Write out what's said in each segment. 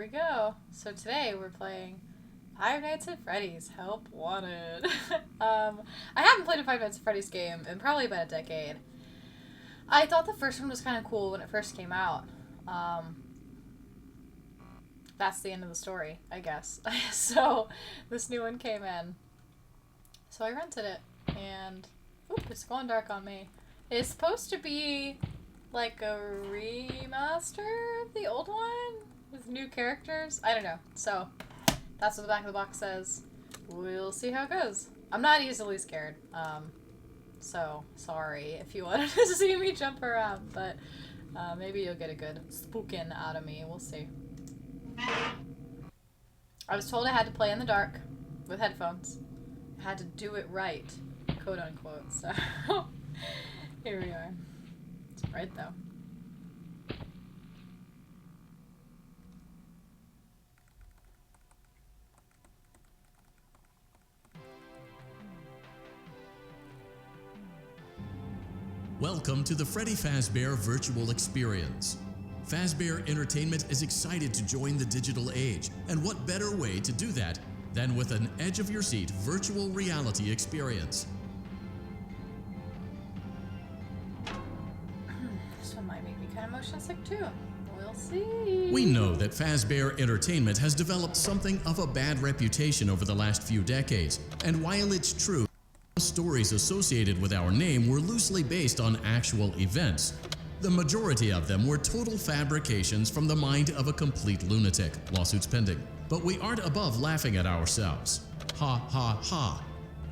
we go. So today we're playing Five Nights at Freddy's Help Wanted. I haven't played a Five Nights at Freddy's game in probably about a decade. I thought the first one was kind of cool when it first came out. That's the end of the story, I guess. So this new one came in. So I rented it, and it's going dark on me. It's supposed to be like a remaster of the old one with new characters. I don't know. So that's what the back of the box says. We'll see how it goes. I'm not easily scared. So sorry if you wanted to see me jump around, but maybe you'll get a good spookin' out of me. We'll see. I was told I had to play in the dark with headphones. I had to do it right, quote unquote. So here we are. It's bright though. Welcome to the Freddy Fazbear Virtual Experience. Fazbear Entertainment is excited to join the digital age, and what better way to do that than with an edge-of-your-seat virtual reality experience. This one might make me kind of motion sick too. We'll see. We know that Fazbear Entertainment has developed something of a bad reputation over the last few decades, and while it's true, stories associated with our name were loosely based on actual events, the majority of them were total fabrications from the mind of a complete lunatic, lawsuits pending. But we aren't above laughing at ourselves. Ha ha ha.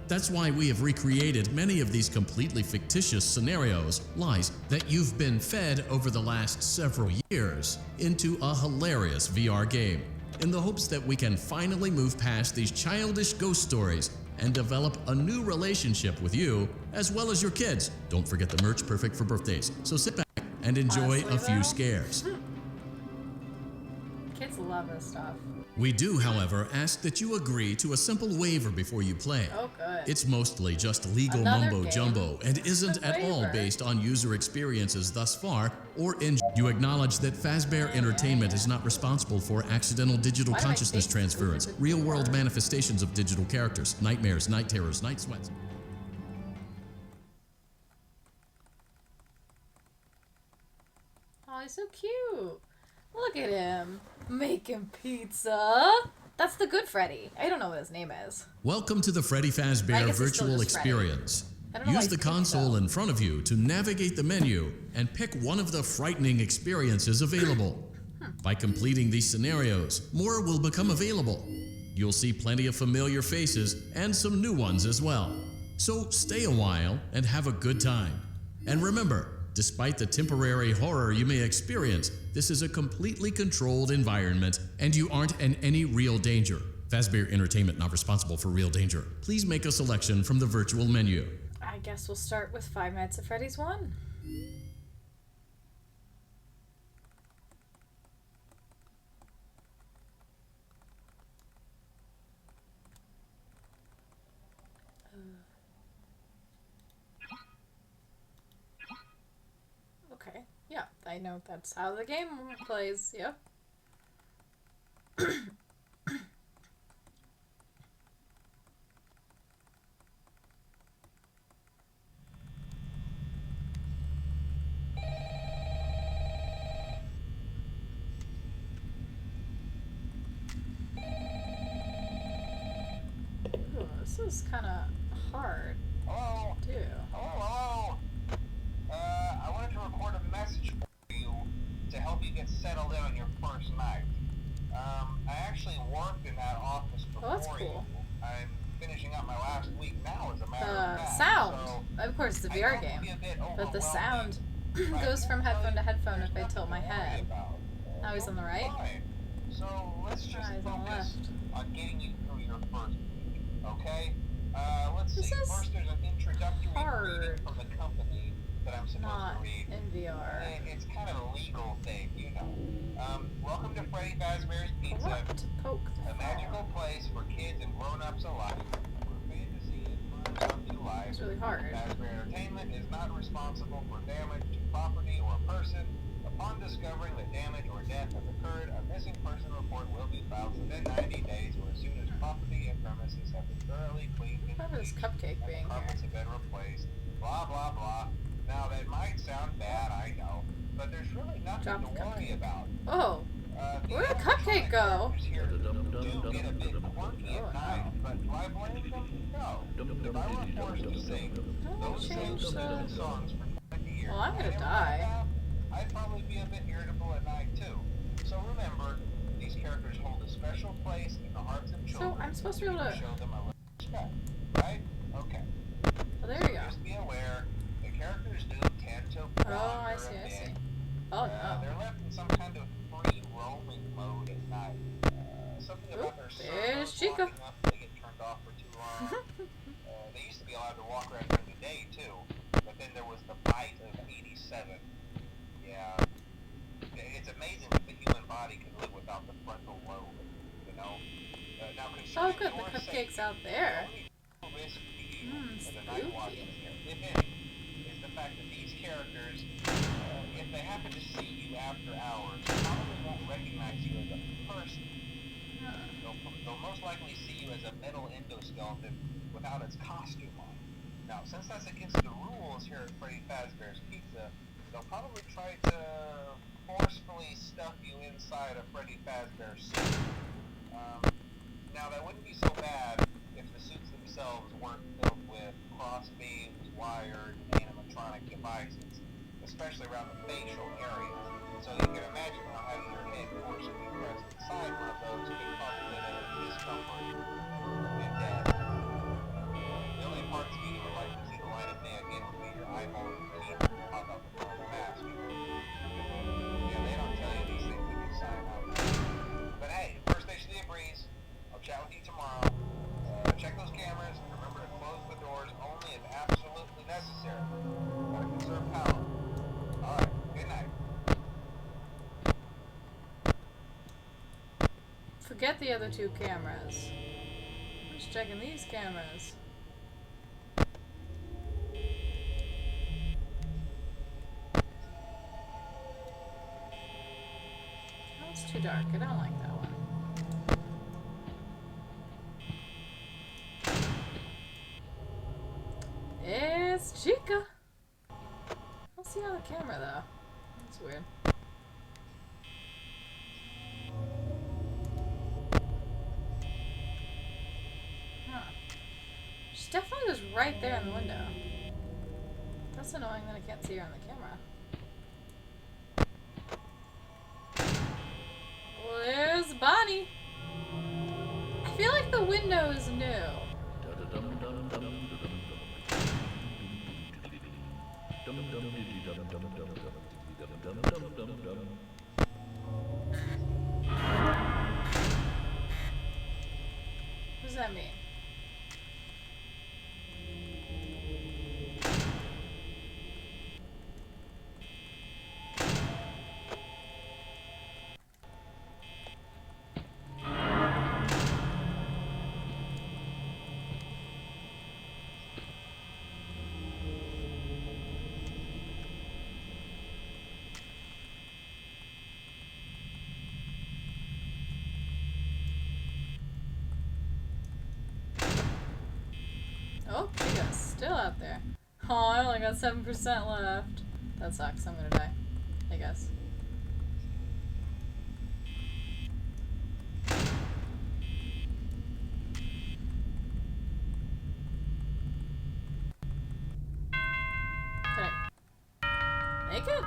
That's why we have recreated many of these completely fictitious scenarios, lies that you've been fed over the last several years, into a hilarious VR game, in the hopes that we can finally move past these childish ghost stories and develop a new relationship with you, as well as your kids. Don't forget the merch, perfect for birthdays. So sit back and enjoy a few scares. Kids love this stuff. We do, however, ask that you agree to a simple waiver before you play. Oh, good. It's mostly just legal Another mumbo-jumbo and isn't A at all waiver. based on user experiences thus far or in. You acknowledge that Fazbear Entertainment is not responsible for accidental digital Why do I consciousness think transference, this is real-world before? manifestations of digital characters, nightmares, night terrors, night sweats. Oh, he's so cute. Look at him. Making pizza. That's the good Freddy. I don't know what his name is. Welcome to the Freddy I Fazbear guess it's still Virtual just Freddy. Experience. I don't know why Use I the think console so. in front of you to navigate the menu and pick one of the frightening experiences available. By completing these scenarios, more will become available. You'll see plenty of familiar faces and some new ones as well. So stay a while and have a good time. And remember, despite the temporary horror you may experience, this is a completely controlled environment and you aren't in any real danger. Fazbear Entertainment not responsible for real danger. Please make a selection from the virtual menu. I guess we'll start with Five Nights at Freddy's 1. Okay, yeah, I know that's how the game plays, yep. Ooh, this is kind of hard Hello? to do. Hello? I wanted to record a message for you to help you get settled in on your first night. I actually worked in that office before Oh, that's cool. you. I'm finishing up my last week now, as a matter of The fact. sound, So of course, it's a I VR know it game, can be a bit but the overwhelming, sound but I goes will from tell headphone you to headphone there's if I nothing tilt my to worry head. about. Now he's on the right. Fine. So let's just He's on the focus left. on getting you through your first week, okay? Let's This see. is First, there's an introductory hard. reading from the company that I'm supposed Not to read. in VR. It's kind of a legal thing, you know. Welcome to Freddy Fazbear's I Pizza, want to poke the a magical place for kids and grown-ups alike, where fantasy and fun come to life. It's really hard. Fazbear Entertainment is not responsible for damage to property or person. Upon discovering that damage or death has occurred, a missing person report files within 90 days or as soon as property and premises have been thoroughly cleaned and Remember this bleached, cupcake and being the here. carpets have been replaced, blah, blah, blah. Now, that might sound bad, I know, but there's really nothing Drop to the worry cupcake. about. Oh, where'd the cupcake go? Here do get a bit quirky at night, but do I blame them? No. If I were forced to sing those same stupid songs for 20 years, Well, I'm gonna die. I'd probably be a bit irritable at night too. So remember, these characters hold a special place in the hearts of children. So I'm supposed to be able to show them a little respect, right? Okay. Oh, there So we go. just be aware, the characters do tend to Oh, I wander see, a I bit. see. Oh no. They're left in some kind of free roaming mode at night. Something about their there's servos Chica. locking up if they get turned off for too long. They used to be allowed to walk around during the day too, but then there was the bite of 87. Yeah, it's amazing that the human body can live without the frontal lobe. You know. Now Oh concerning good, the your cupcake's safety, out there. the only risk to you as a night Spooky. watchman here, if any, is the fact that these characters, if they happen to see you after hours, probably won't recognize you as a person. They'll most likely see you as a metal endoskeleton without its costume on. Now, since that's against the rules here at Freddy Fazbear's Pizza, they'll probably try to forcefully stuff you inside a Freddy Fazbear suit. Now, that wouldn't be so bad if the suits themselves weren't filled with cross beams, wired, and animatronic devices, especially around the facial areas. So you can imagine how having your head forcibly pressed inside one of those could cause a bit of discomfort and death. The only parts of you would like to see the light of day again would be your eyeballs and teeth pop up from the mask. Yeah, they don't tell you these things when you sign up. But hey, first station of the breeze. I'll chat with you tomorrow. Check those cameras. Remember to close the doors only if absolutely necessary. Gotta conserve power. Alright, good night. Forget the other two cameras. I'm just checking these cameras. Oh, it's too dark. I don't like that one. It's Chica. I don't see on the camera though. That's weird. Huh. She definitely was right there in the window. That's annoying that I can't see her on the camera. Where's Bonnie? I feel like the window is new. What does that mean? Oh, Chica's still out there. Oh, I only got 7% left. That sucks. I'm gonna die. I guess. Did I make it?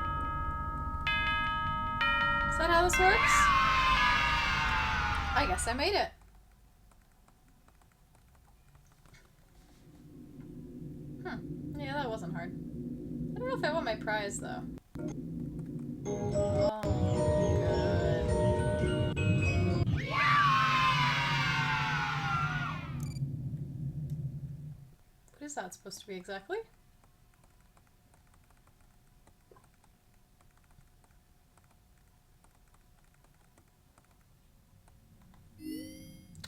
Is that how this works? I guess I made it. Yeah, that wasn't hard. I don't know if I want my prize, though. Oh, good. What is that supposed to be exactly?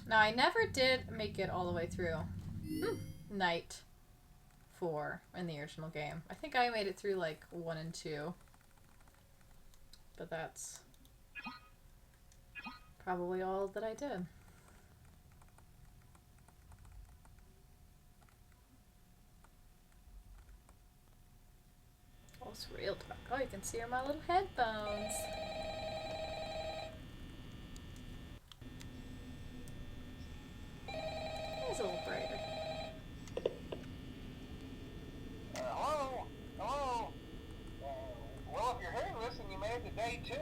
Now, I never did make it all the way through. Night 4 in the original game. I think I made it through like 1 and 2. But that's probably all that I did. Oh, it's real dark. Oh, you can see my little headphones. It's a little brighter. Hello? Hello? Well, if you're hearing this and you made it to day 2,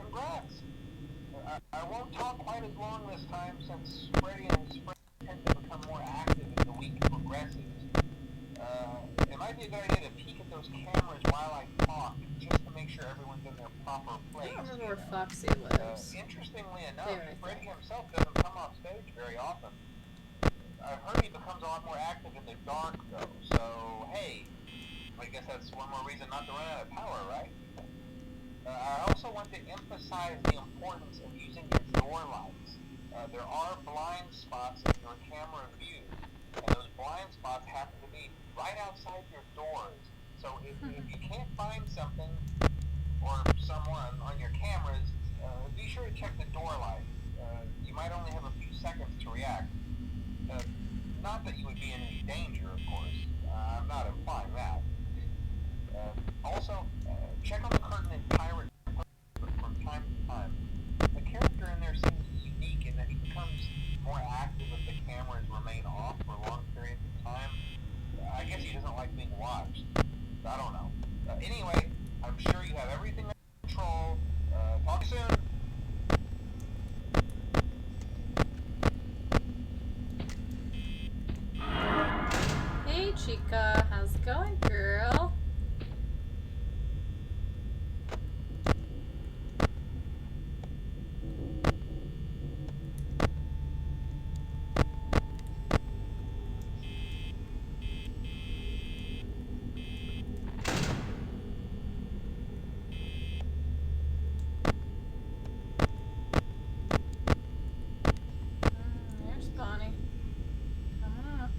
congrats. I won't talk quite as long this time since Freddy and his friends tend to become more active as the week progresses. It might be a good idea to peek at those cameras while I talk, just to make sure everyone's in their proper place. I don't remember where Foxy lives. Interestingly enough, There, Freddy himself doesn't come off stage very often. I've heard he becomes a lot more active in the dark, though, so hey, I guess that's one more reason not to run out of power, right? I also want to emphasize the importance of using your door lights. There are blind spots in your camera view, and those blind spots happen to be right outside your doors. So if you can't find something or someone on your cameras, be sure to check the door light. You might only have a few seconds to react. Not that you would be in any danger, of course. I'm not implying that. Also, check on the curtain in Pirate from time to time. The character in there seems unique in that he becomes more active if the cameras remain off for long periods of time. I guess he doesn't like being watched. I don't know. Anyway, I'm sure you have everything under control. Talk soon. Hey, Chica. How's it going, girl? There's Bonnie. Coming up.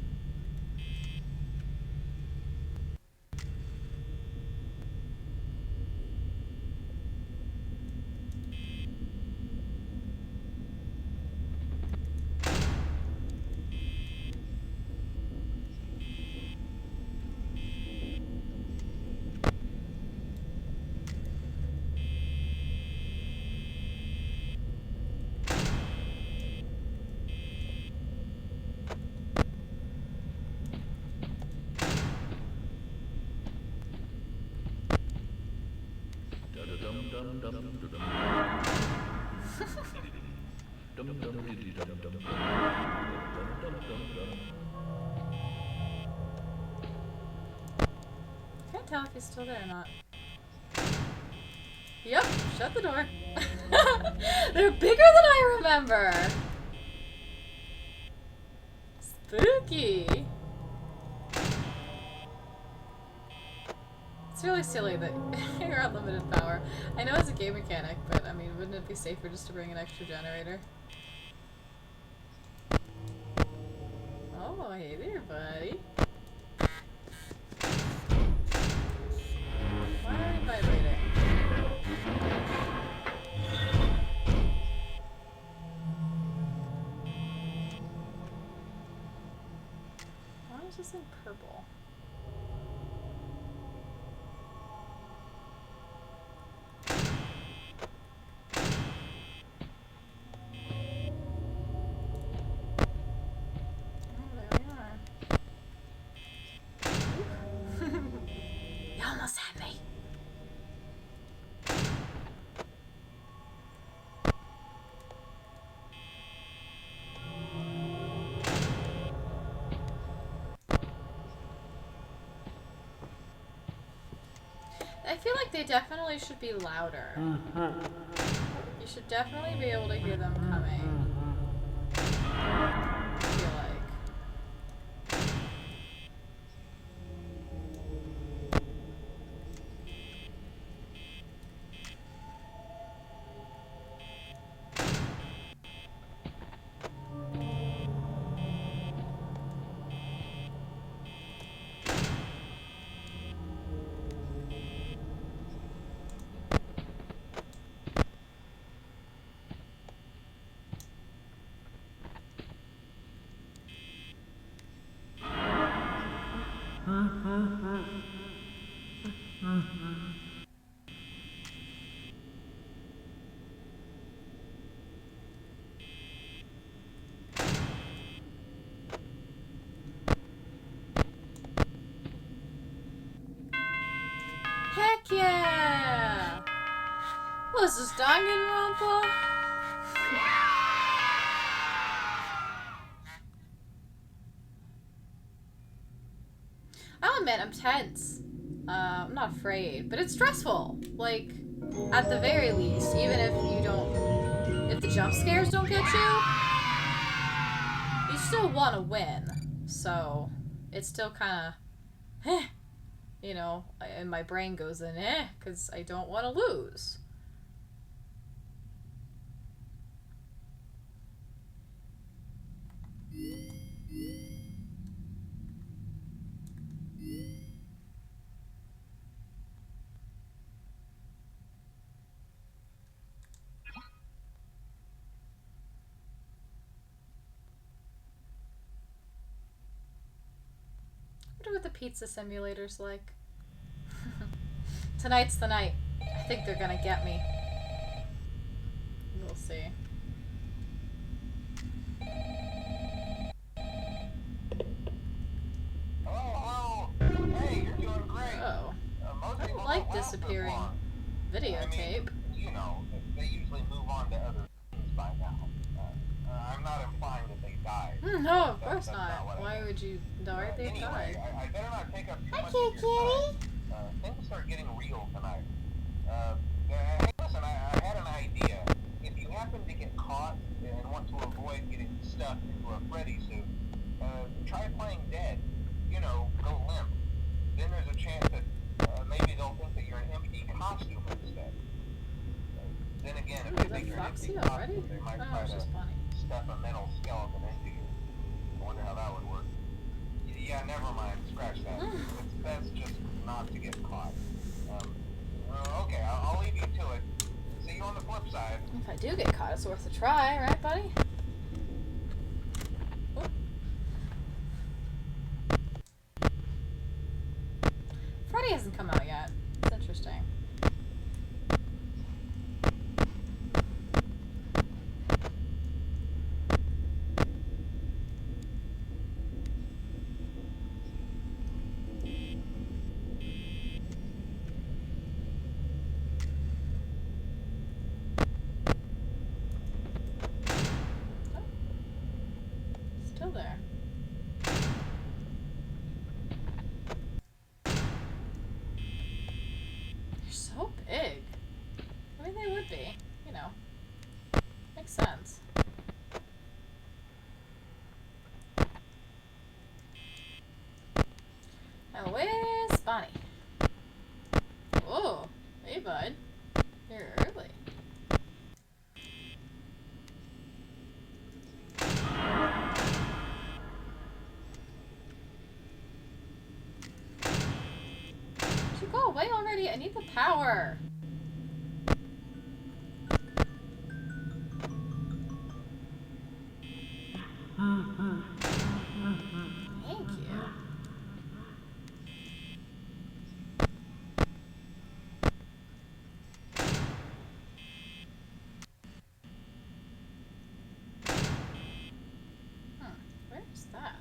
Can't tell if he's still there or not. Yep, shut the door. They're bigger than I remember. Spooky. It's really silly that you're unlimited power. I know it's a game mechanic, but I mean, wouldn't it be safer just to bring an extra generator? Oh, hey there, buddy. Why are we vibrating? Why is this in purple? Oh, there we are. You almost had me. I feel like they definitely should be louder. You should definitely be able to hear them coming. I feel like. Was this Danganronpa? I'll admit, I'm tense. I'm not afraid, but it's stressful. Like, at the very least, even if you don't, if the jump scares don't get you still want to win. So, it's still kind of, you know, and my brain goes in, because I don't want to lose. I wonder what the pizza simulator's like. Tonight's the night. I think they're gonna get me. We'll see. Hello. Hey, you're doing great. Oh. Most people I like don't last this disappearing long. videotape. You know, they usually move on to other things by now. I'm not implying that they died. No, of course not. Why would you die? They anyway, died. I better not take up too much of your time. Things start getting real tonight. Hey, listen, I had an idea. If you happen to get caught and want to avoid getting stuffed into a Freddy suit, try playing dead. You know, go limp. Then there's a chance that maybe they'll think that you're an empty costume instead. Then again, if they think you're an empty costume, they might try to stuff a metal skeleton into you. I wonder how that would work. Yeah, never mind. Scratch that. It's best just not to get caught. Okay, I'll leave you to it. See you on the flip side. If I do get caught, it's worth a try, right, buddy? Oop. Freddy hasn't come out yet. It's interesting. Still there. They're so big. I mean, they would be. You know. Makes sense. Now, where's Bonnie? Oh, hey, bud. You're early. Would you go away already? I need the power. Thank you. Where's that?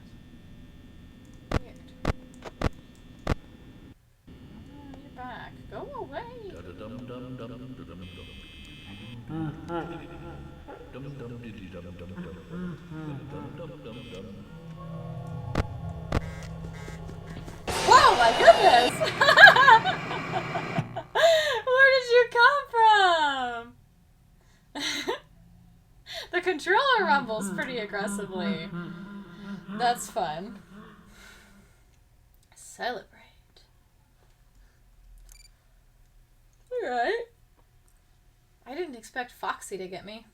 Weird. Oh, you're back. Go away. Whoa, my goodness! Where did you come from? The controller rumbles pretty aggressively. That's fun. Celebrate. Alright. I didn't expect Foxy to get me.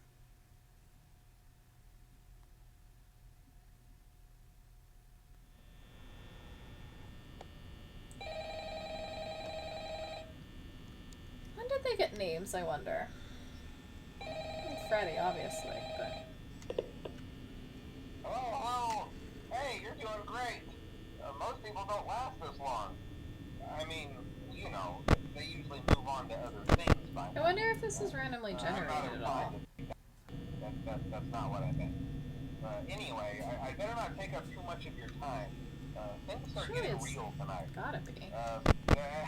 When did they get names, I wonder? Freddy, obviously, but... Hello. Hey, you're doing great. Most people don't last this long. I mean, you know, they usually move on to other things by now. I wonder if this is randomly generated at all. That's not what I meant. Anyway, I better not take up too much of your time. Things start getting real tonight. Gotta be. Hey,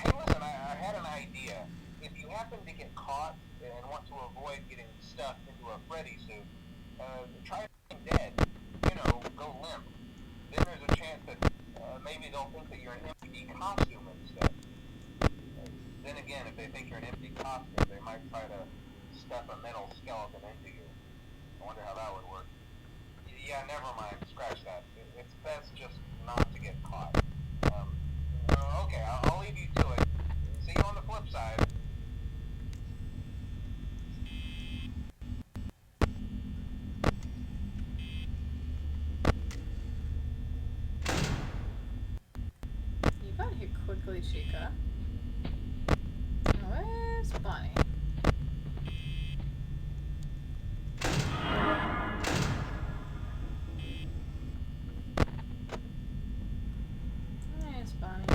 listen, I had an idea. If you happen to get caught and want to avoid getting stuffed into a Freddy suit, try being dead. You know, go limp. Then there's a chance that maybe they'll think that you're an empty costume instead. Then again, if they think you're an empty costume, they might try to stuff a metal skeleton into you. I wonder how that would work. Yeah, never mind. Scratch that. It's best just not to get caught. Okay, I'll leave you to it. See you on the flip side. You got here quickly, Chica. Where's Bonnie? There's Bonnie.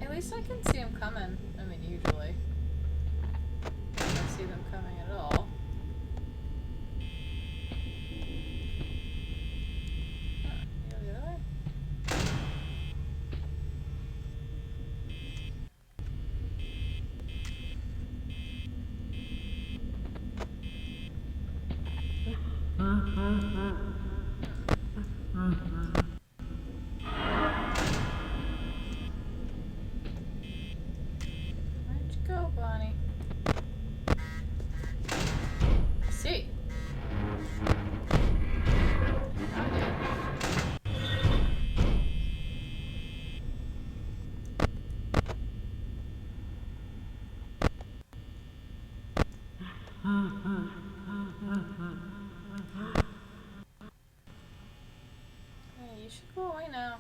At least I can see them coming. I mean, usually. If I see them coming at all. Huh, you go the other way? Where'd you go, Bonnie? I see. Found you. Hey, you should go away now.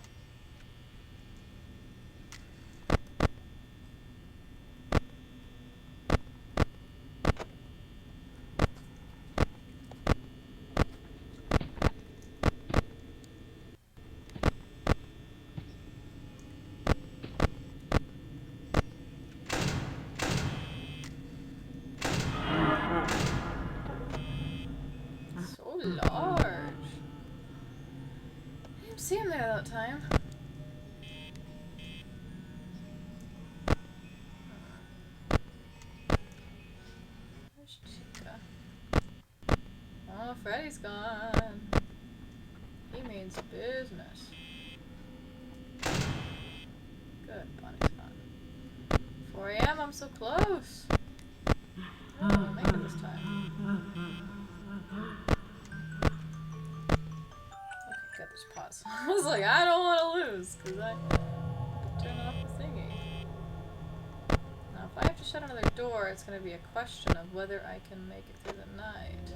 So large. I didn't see him there that time. Where's Chica? Oh, Freddy's gone. He means business. Good, Bonnie's gone. 4 a.m., I'm so close. Oh, I'll make it this time. Okay, good, there's pause. I was like, I don't want to lose, because I turn off the thingy. Now, if I have to shut another door, it's going to be a question of whether I can make it through the night.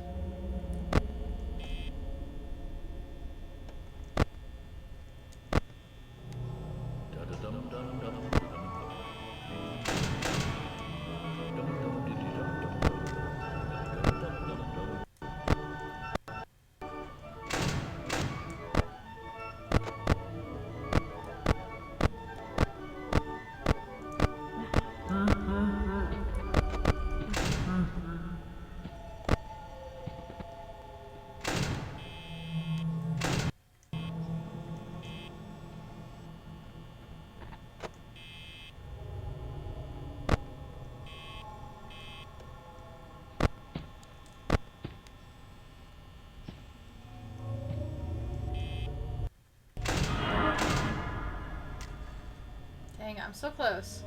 Dang, I'm so close.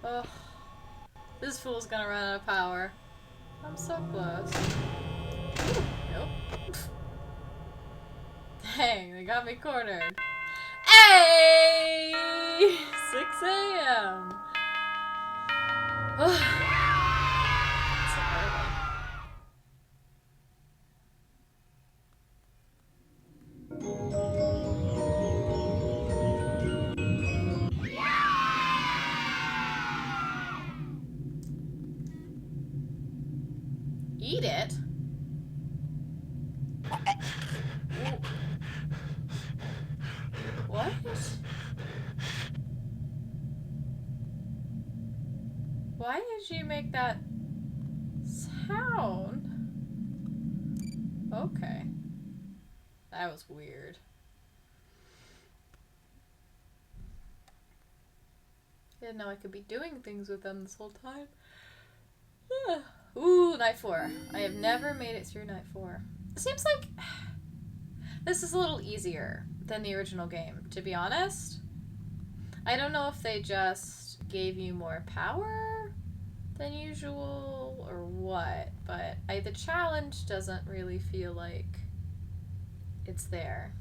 Ugh. This fool's gonna run out of power. I'm so close. Ooh, nope. Dang, they got me cornered. Hey! 6 a.m. Ugh. So early. Eat it? What? Why did you make that sound? Okay. That was weird. I didn't know I could be doing things with them this whole time. Ooh, night 4. I have never made it through night 4. It seems like this is a little easier than the original game, to be honest. I don't know if they just gave you more power than usual or what, but the challenge doesn't really feel like it's there.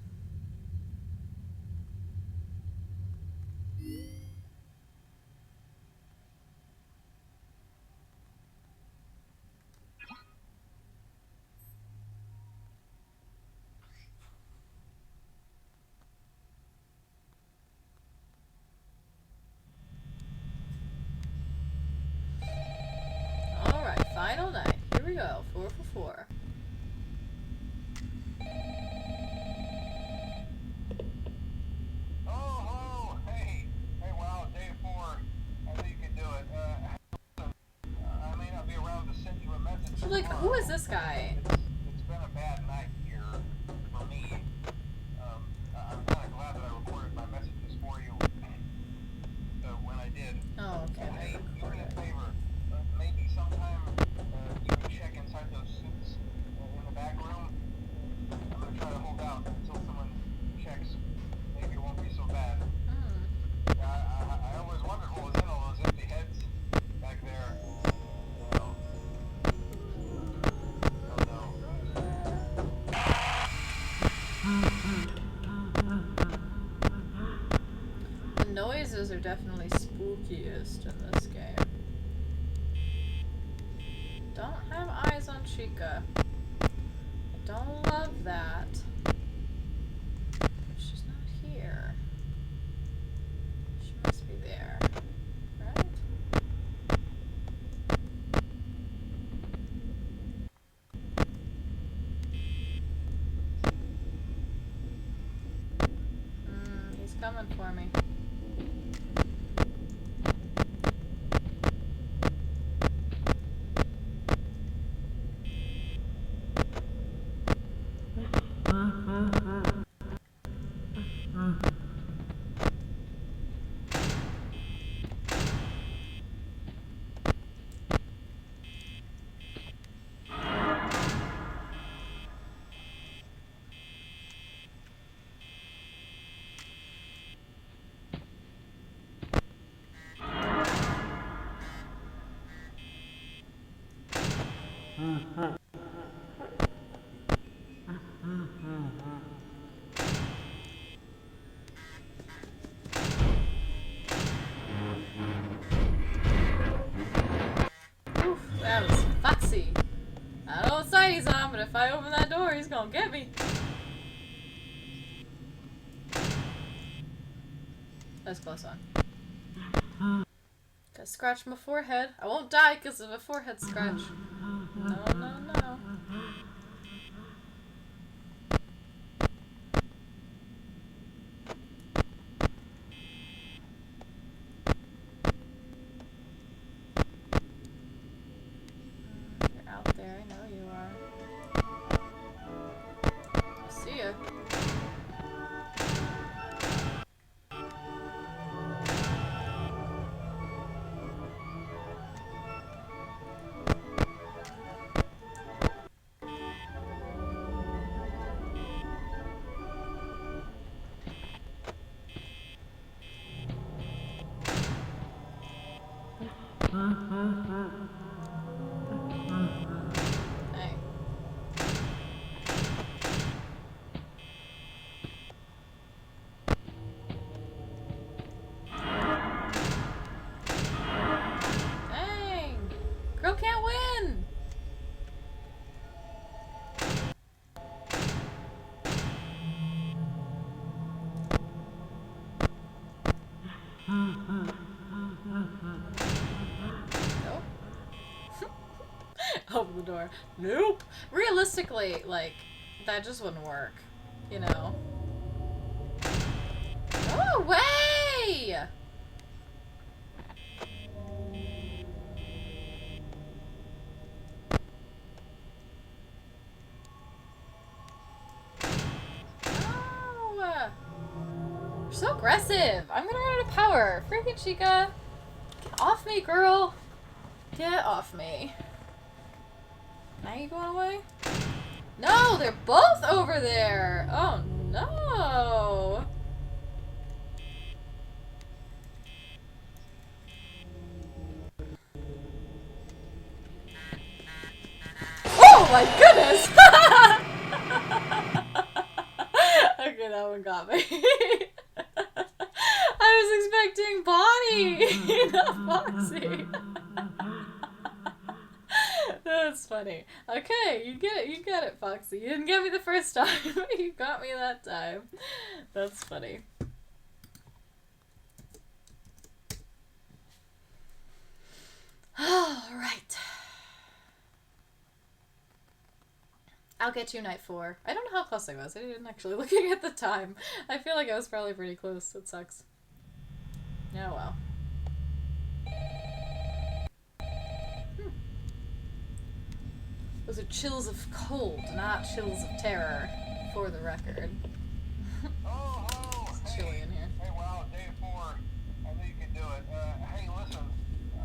Alright, final night. Here we go. 4 for 4. Oh, hey, wow, day 4. I think you can do it. I may not be around to send you a message. Like, who is this guy? It's been a bad night here for me. I'm kind of glad that I recorded my messages for you when I did. Oh, okay. Hey, do me a favor. Maybe sometime you can check inside those suits in the back room. I'm gonna try to hold out until someone checks. Maybe it won't be so bad. I always wondered what was in all those empty heads back there. Oh, The noises are definitely spookiest in this game. Don't have eyes on Chica. I don't love that. But she's not here. She must be there. Right? He's coming for me. Oof, that was fussy. I don't know what side he's on, but if I open that door, he's gonna get me. That's a close one. Gotta scratch my forehead. I won't die because of a forehead scratch. No, no, no. You're out there, I know you are. I see ya. Open the door. Nope. Realistically, like, that just wouldn't work. You know? Go away! No! You're so aggressive. I'm gonna run out of power. Freaking Chica. Get off me, girl. Get off me. Now you going away? No, they're both over there. Oh no. Oh my goodness. Okay, that one got me. I was expecting Bonnie, not Foxy. That's funny. Okay, you get it, Foxy. You didn't get me the first time. You got me that time. That's funny. Alright. I'll get you night 4. I don't know how close I was. I didn't actually looking at the time. I feel like I was probably pretty close. It sucks. Oh well. Those are chills of cold, not chills of terror, for the record. It's chilly in here. Hey, wow, day 4. I knew you could do it. Hey, listen,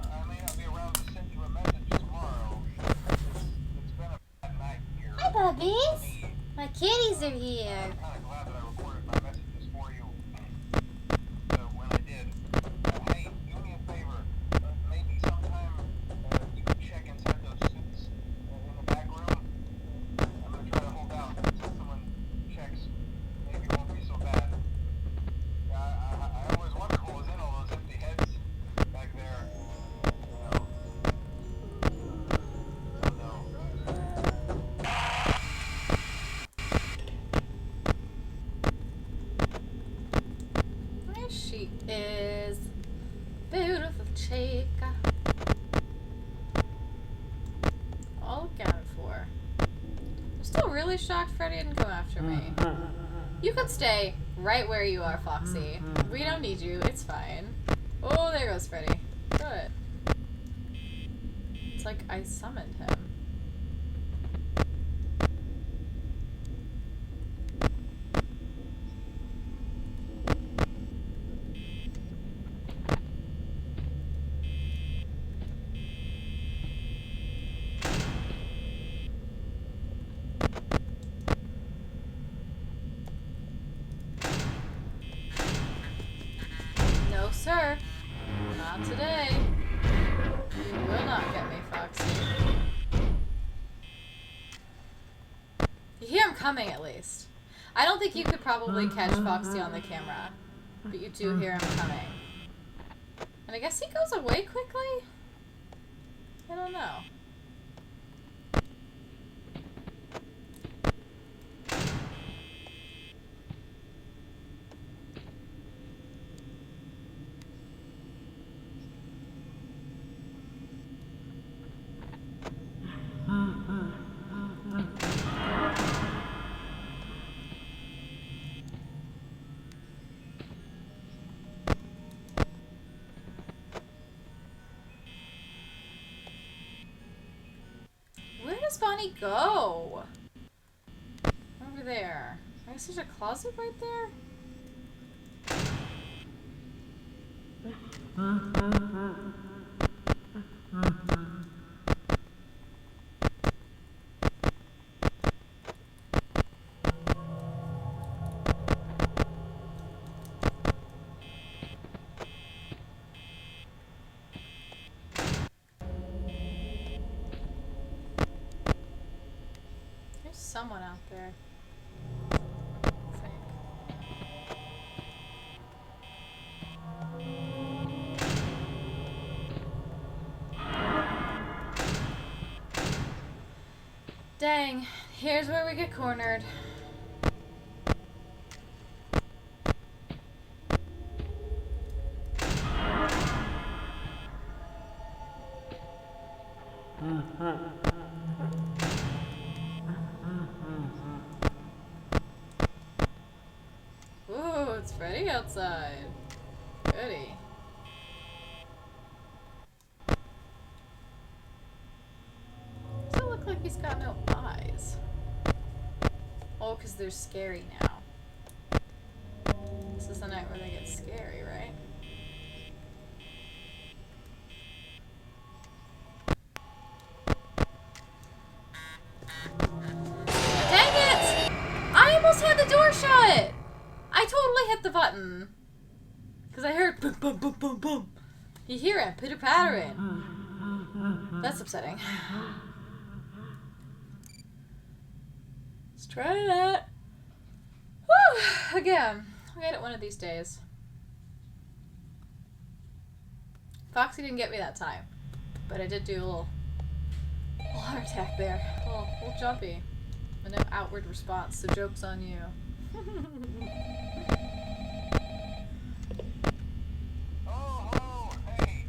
I may not be around to send you a message tomorrow. It's been a bad night here. Hi, puppies. My kitties are here. I'm kind of glad that I recorded my messages for you. So when I did, hey, do me a favor. Maybe sometime you can check inside those suits in the back room. I'm gonna try to hold out until someone checks. Maybe it won't be so bad. I always wondered what was in all those empty heads back there. You know. Oh no. There she is. Beautiful chica. All accounted for. I'm still really shocked Freddy didn't come after me. You could stay right where you are, Foxy. We don't need you. It's fine. Oh, there goes Freddy. Good. It's like I summoned him. No, sir. Not today. You will not get me, Foxy. You hear him coming, at least. I don't think you could probably catch Foxy on the camera, but you do hear him coming. And I guess he goes away quickly? I don't know. Where does Bonnie go? Over there. I guess there's a closet right there? There's someone out there. I think. Dang, here's where we get cornered. outside. Goody. Does it look like he's got no eyes? Oh, because they're scary now. This is the night where they get scary, right? Dang it! I almost had the door shut! I totally hit the button. Because I heard boom, boom, boom, boom, boom. You hear it, pitter-pattering. That's upsetting. Let's try that. Whew! Again. I'll get it one of these days. Foxy didn't get me that time. But I did do a little heart attack there. A little jumpy. And no outward response, so joke's on you. Oh, hello. Hey,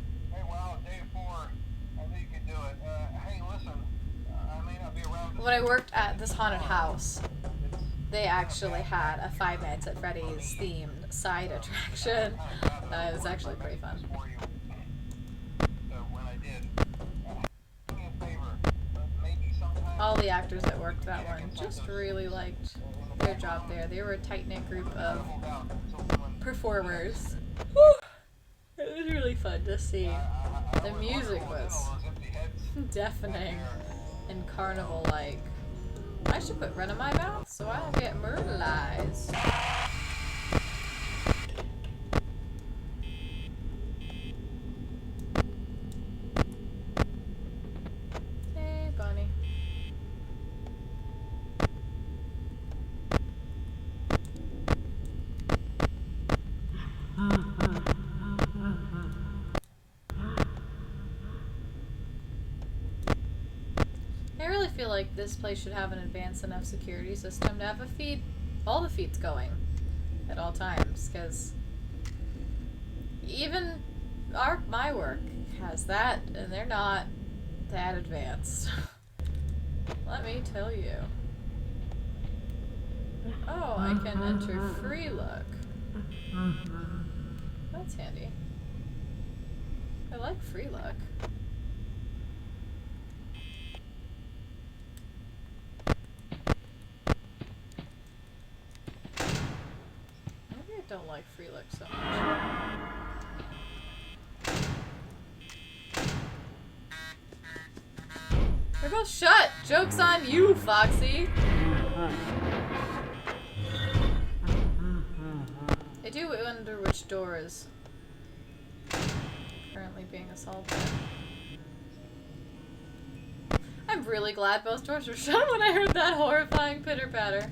wow, day 4. I knew you could do it. Hey, listen, I may not be around. When I worked at this haunted house, they actually had a 5 Nights at Freddy's themed side attraction. It was actually pretty fun. All the actors that worked that one just really liked their job there. They were a tight-knit group of performers. Whew. It was really fun to see. The music was deafening and carnival-like. I should quit running my mouth so I don't get murderized. Hey, bunny. I really feel like this place should have an advanced enough security system to have a feed, all the feeds going at all times, because even my work has that, and they're not that advanced. Let me tell you. Oh, I can enter free look. That's handy. I like free look. Maybe I don't like free look so much. They're both shut! Joke's on you, Foxy! I do wonder which door is currently being assaulted. I'm really glad both doors were shut when I heard that horrifying pitter-patter.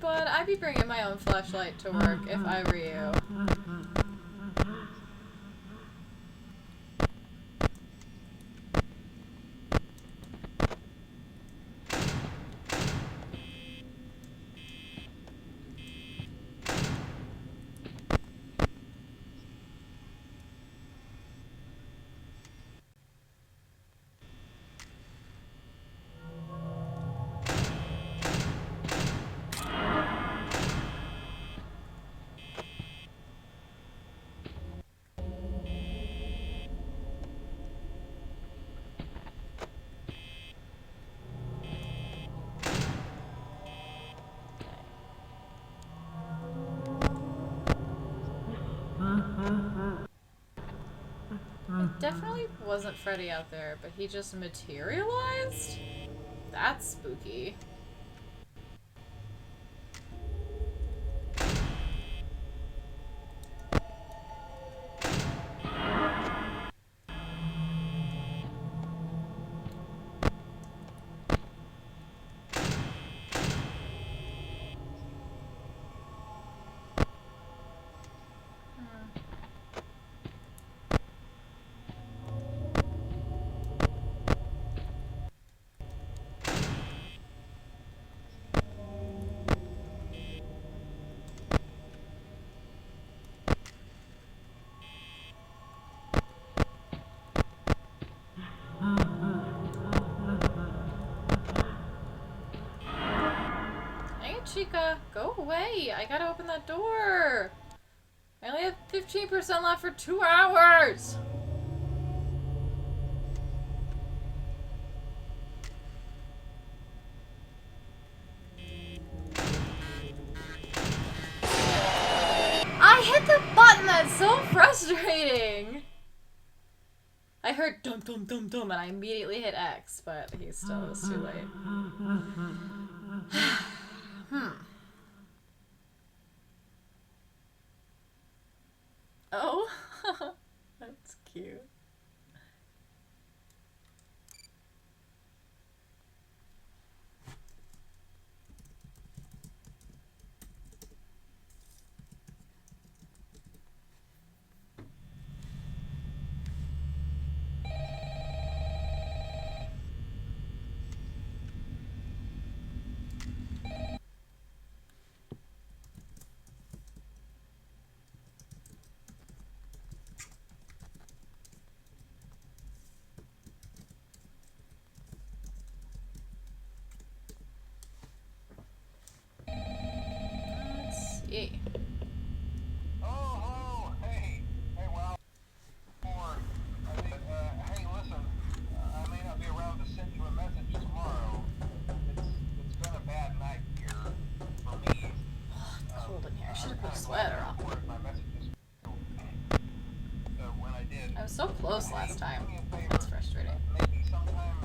But I'd be bringing my own flashlight to work if I were you. It definitely wasn't Freddy out there, but he just materialized? That's spooky. Chica, go away. I gotta open that door. I only have 15% left for 2 hours. I hit the button. That's so frustrating. I heard dum dum dum dum and I immediately hit X, but he still was too late. Oh, that's cute. Let's see. Oh, hey, well, hey, listen, I may not be around to send you a message tomorrow. It's been a bad night here for me. It's cold in here. I should have put a sweater on. My messages. When I did, I was so close last time. do me a favor. That's frustrating. Maybe sometime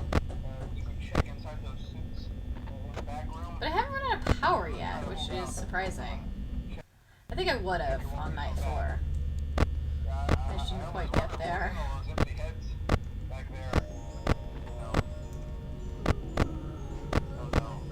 you can check inside those suits in the back room. But I haven't run out of power yet, which is surprising. I think I would have on night 4. I just didn't quite get there. All those empty heads back there. Oh no.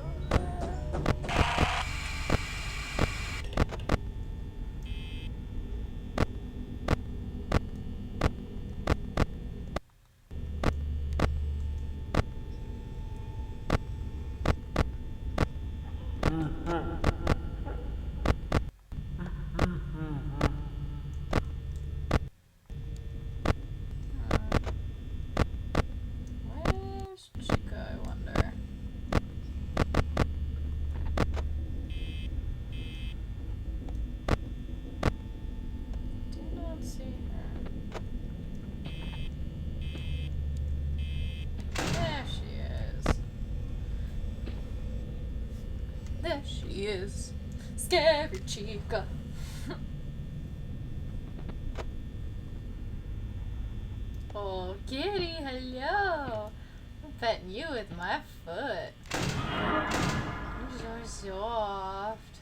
Where's Chica, I wonder? Did not see her. There she is. There she is. Scary Chica. Oh, kitty, hello. I'm petting you with my foot. You're so soft.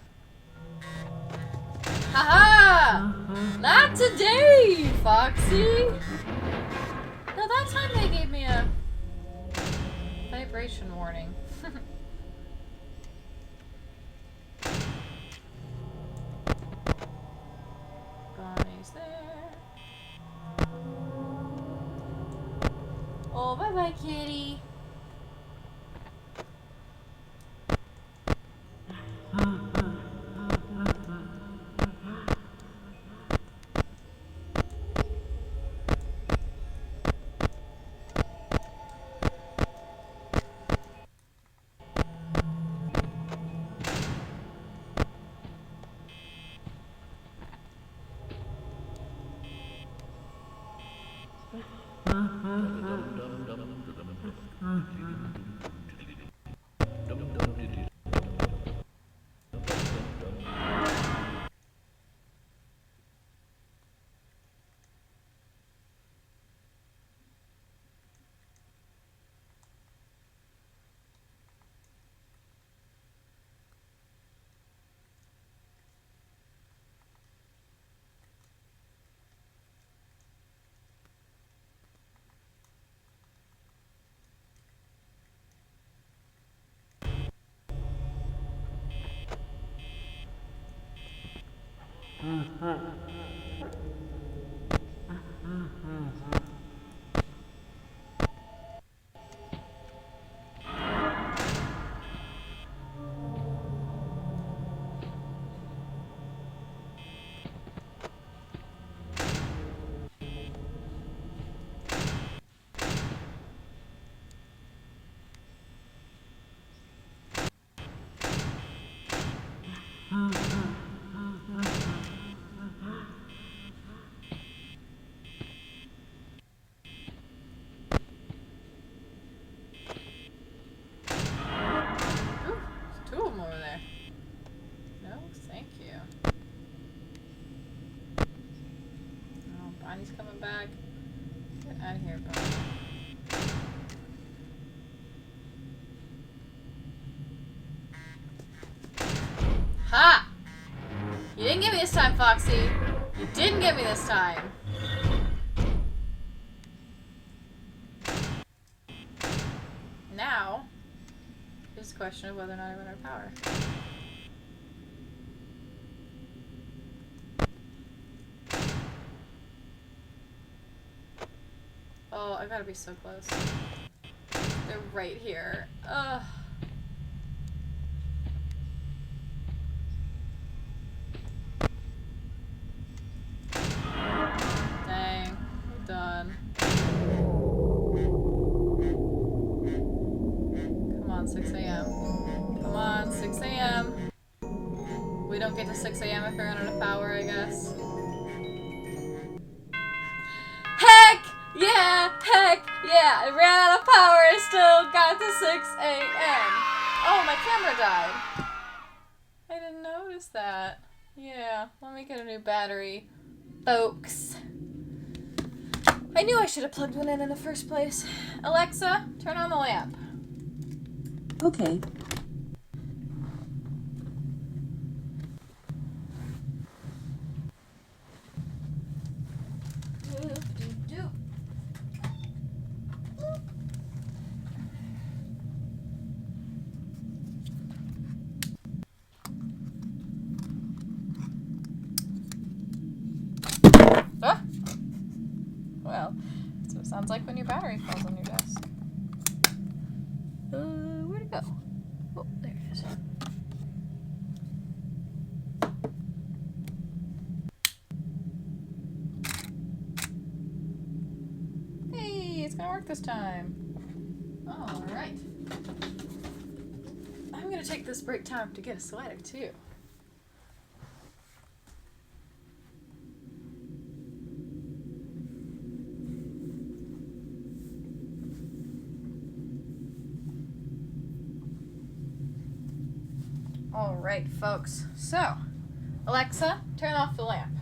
Haha! Not today, Foxy! No, that time they gave me a vibration warning. Bonnie's there. Oh, bye-bye, kitty. on, he's coming back. Get out of here, bro. Ha! You didn't get me this time, Foxy. You didn't get me this time. Now, it's a question of whether or not I run out of power. Oh, I gotta be so close. They're right here. Ugh. Dang, we're done. Come on, 6 a.m. Come on, 6 a.m. We don't get to 6 a.m. if I run out of power, I guess. Heck yeah! Heck yeah! I ran out of power, I still got to 6 a.m. Oh, my camera died. I didn't notice that. Yeah, let me get a new battery, folks. I knew I should have plugged one in the first place. Alexa, turn on the lamp. Okay. Oh. Well, that's what it sounds like when your battery falls on your desk. Where'd it go? Oh, there it is. Hey, it's gonna work this time. Alright. I'm gonna take this break time to get a sweater, too. Alright, folks. So, Alexa, turn off the lamp.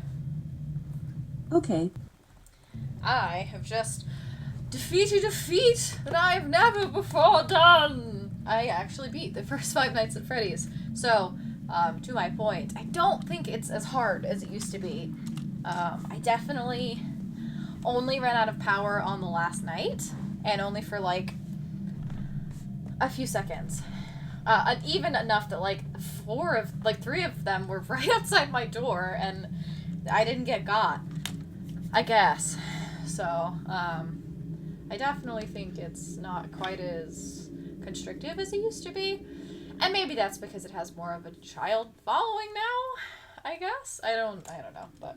Okay. I have just defeated a feat that I've never before done. I actually beat the first 5 Nights at Freddy's. So, to my point, I don't think it's as hard as it used to be. I definitely only ran out of power on the last night, and only for like a few seconds. Even enough that like 3 of them were right outside my door, and I didn't get got, I guess. So, I definitely think it's not quite as constrictive as it used to be. And maybe that's because it has more of a child following now, I guess. I don't know, but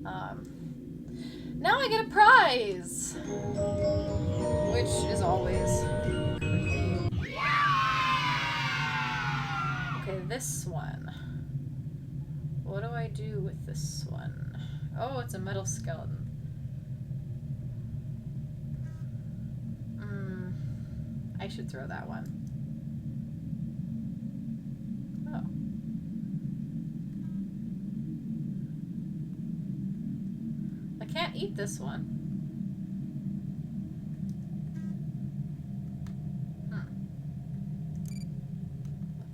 now I get a prize, which is always creepy. Okay, this one. What do I do with this one? Oh, it's a metal skeleton. I should throw that one. Oh. I can't eat this one.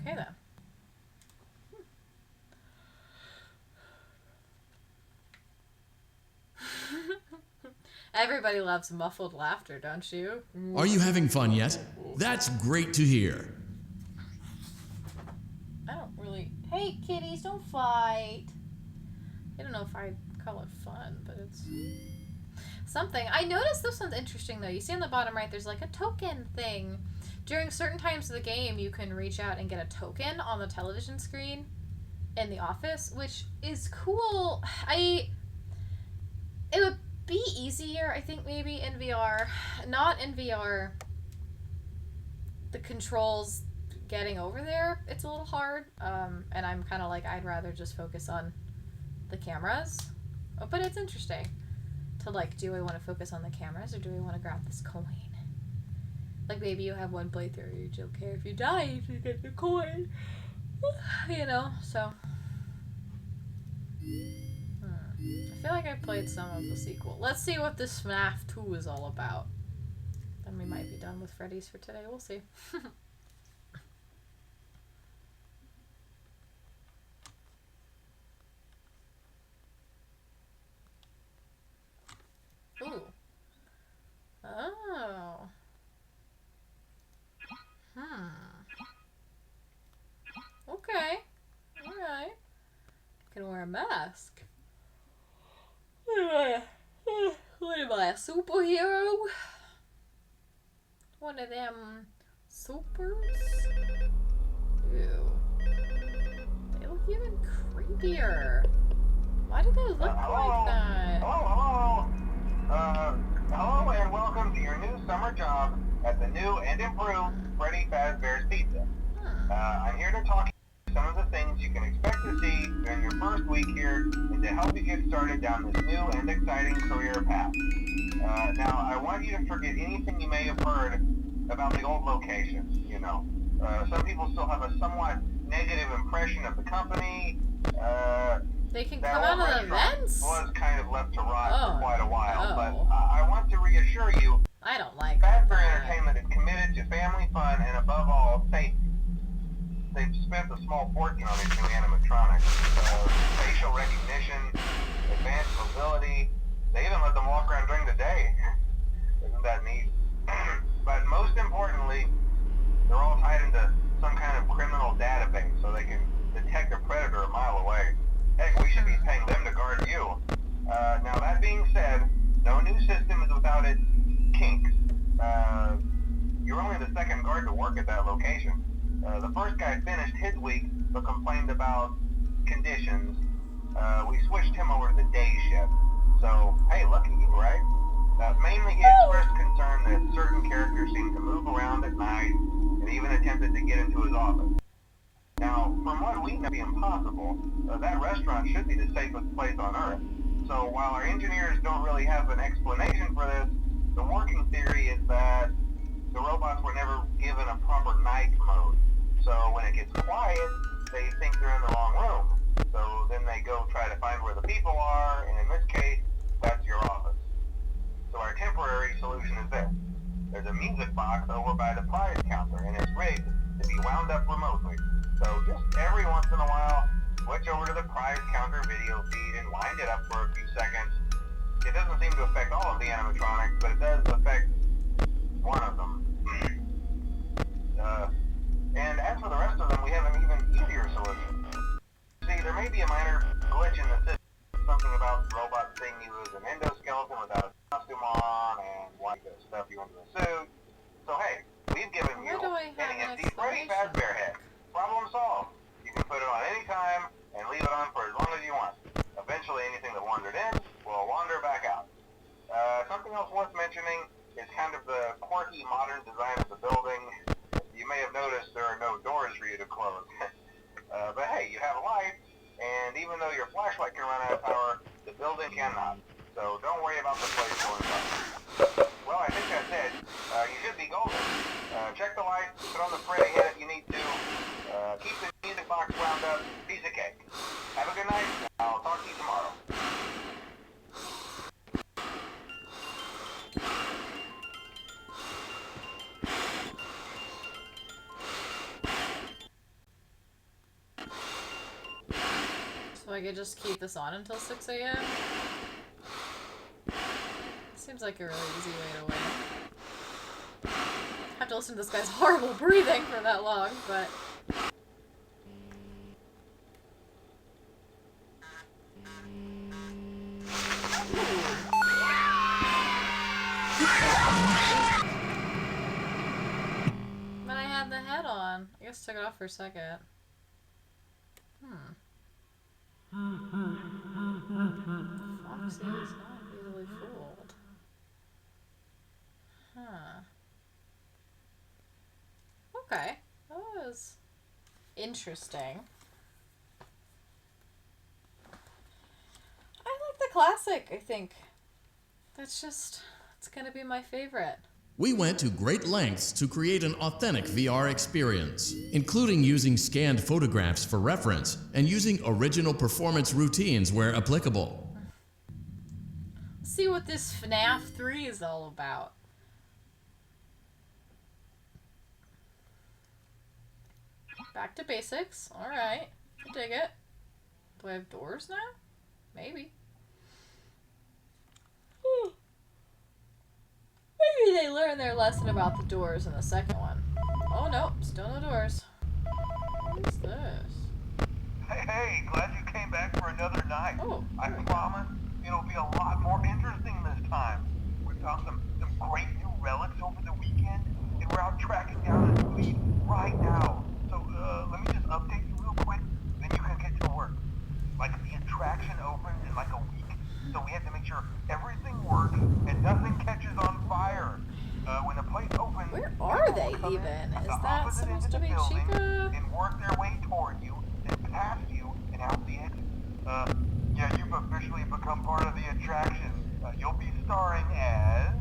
Okay then. Everybody loves muffled laughter, don't you? Are you having fun yet? That's great to hear. I don't really... Hey, kitties, don't fight. I don't know if I'd call it fun, but it's something. I noticed this one's interesting, though. You see on the bottom right, there's like a token thing. During certain times of the game, you can reach out and get a token on the television screen in the office, which is cool. It would be easier, I think, maybe in VR. Not in VR. The controls getting over there, it's a little hard. And I'm kind of like, I'd rather just focus on the cameras. Oh, but it's interesting to like, do I want to focus on the cameras or do I want to grab this coin? Like maybe you have one playthrough, you don't care if you die if you get the coin. You know, so. I feel like I played some of the sequel. Let's see what this FNAF 2 is all about. Then we might be done with Freddy's for today. We'll see. Ooh. Oh. Okay. Alright. Can wear a mask. What am I, a superhero? One of them supers? Ew. They look even creepier. Why do they look like that? Hello. Hello and welcome to your new summer job at the new and improved Freddy Fazbear's Pizza. I'm here to talk some of the things you can expect to see during your first week here and to help you get started down this new and exciting career path. Now, I want you to forget anything you may have heard about the old locations, you know. Some people still have a somewhat negative impression of the company. They can come out of the vents? Was kind of left to rot for quite a while, but no. I want to reassure you, I don't like Fazbear that. Entertainment is committed to family fun and above all, safety. They've spent a small fortune on these new animatronics. Facial recognition, advanced mobility. They even let them walk around during the day. Isn't that neat? But most importantly, they're all tied into some kind of criminal database so they can detect a predator a mile away. Heck, we should be paying them to guard you. Now that being said, no new system is without its kinks. You're only the second guard to work at that location. The first guy finished his week, but complained about conditions. We switched him over to the day shift. So, hey, lucky you, right? Mainly he expressed concern that certain characters seemed to move around at night, and even attempted to get into his office. Now, from what we know to be impossible, that restaurant should be the safest place on Earth. So while our engineers don't really have an explanation for this, the working theory is that the robots were never given a proper night mode. So when it gets quiet, they think they're in the wrong room. So then they go try to find where the people are, and in this case, that's your office. So our temporary solution is this. There's a music box over by the prize counter, and it's rigged to be wound up remotely. So just every once in a while, switch over to the prize counter video feed and wind it up for a few seconds. It doesn't seem to affect all of the animatronics, but it does affect one of them. And as for the rest of them, we have an even easier solution. See, there may be a minor glitch in the system, something about robots seeing you as an endoskeleton without a costume on, and wanting to stuff you into a suit. So hey, we've given you Where do I have an an empty Freddy explanation? Fazbear head. Problem solved. You can put it on any time and leave it on for as long as you want. Eventually anything that wandered in will wander back out. Something else worth mentioning is kind of the quirky modern design of the building. You may have noticed there are no doors for you to close. But hey, you have lights, and even though your flashlight can run out of power, the building cannot. So don't worry about the place going up. Well, I think that's it. You should be golden. Check the lights, put on the Freddy head if you need to. Keep the music box wound up. Piece of cake. Have a good night. I'll talk to you tomorrow. So I could just keep this on until 6 a.m.? Seems like a really easy way to win. Have to listen to this guy's horrible breathing for that long, but... But I had the head on. I guess I took it off for a second. Foxy is not easily fooled. Okay. That was interesting. I like the classic, I think. It's gonna be my favorite. We went to great lengths to create an authentic VR experience, including using scanned photographs for reference and using original performance routines where applicable. see what this FNAF 3 is all about. Back to basics. Alright. Dig it. Do I have doors now? Maybe. Maybe they learned their lesson about the doors in the second one. Oh no, still no doors. What is this? Hey, glad you came back for another night. Oh, I here we go. promise it'll be a lot more interesting this time. We found some great new relics over the weekend, and we're out tracking down a lead right now. So, let me just update you real quick, then you can get to work. Like, the attraction opens in like a week, so we have to make sure everything works and nothing catches on fire. When the place opens, Where are people they will come in even? at Is the that opposite end supposed of to the be building Chica? and work their way toward you, then past you and out the exit. Yeah, you've officially become part of the attraction. You'll be starring as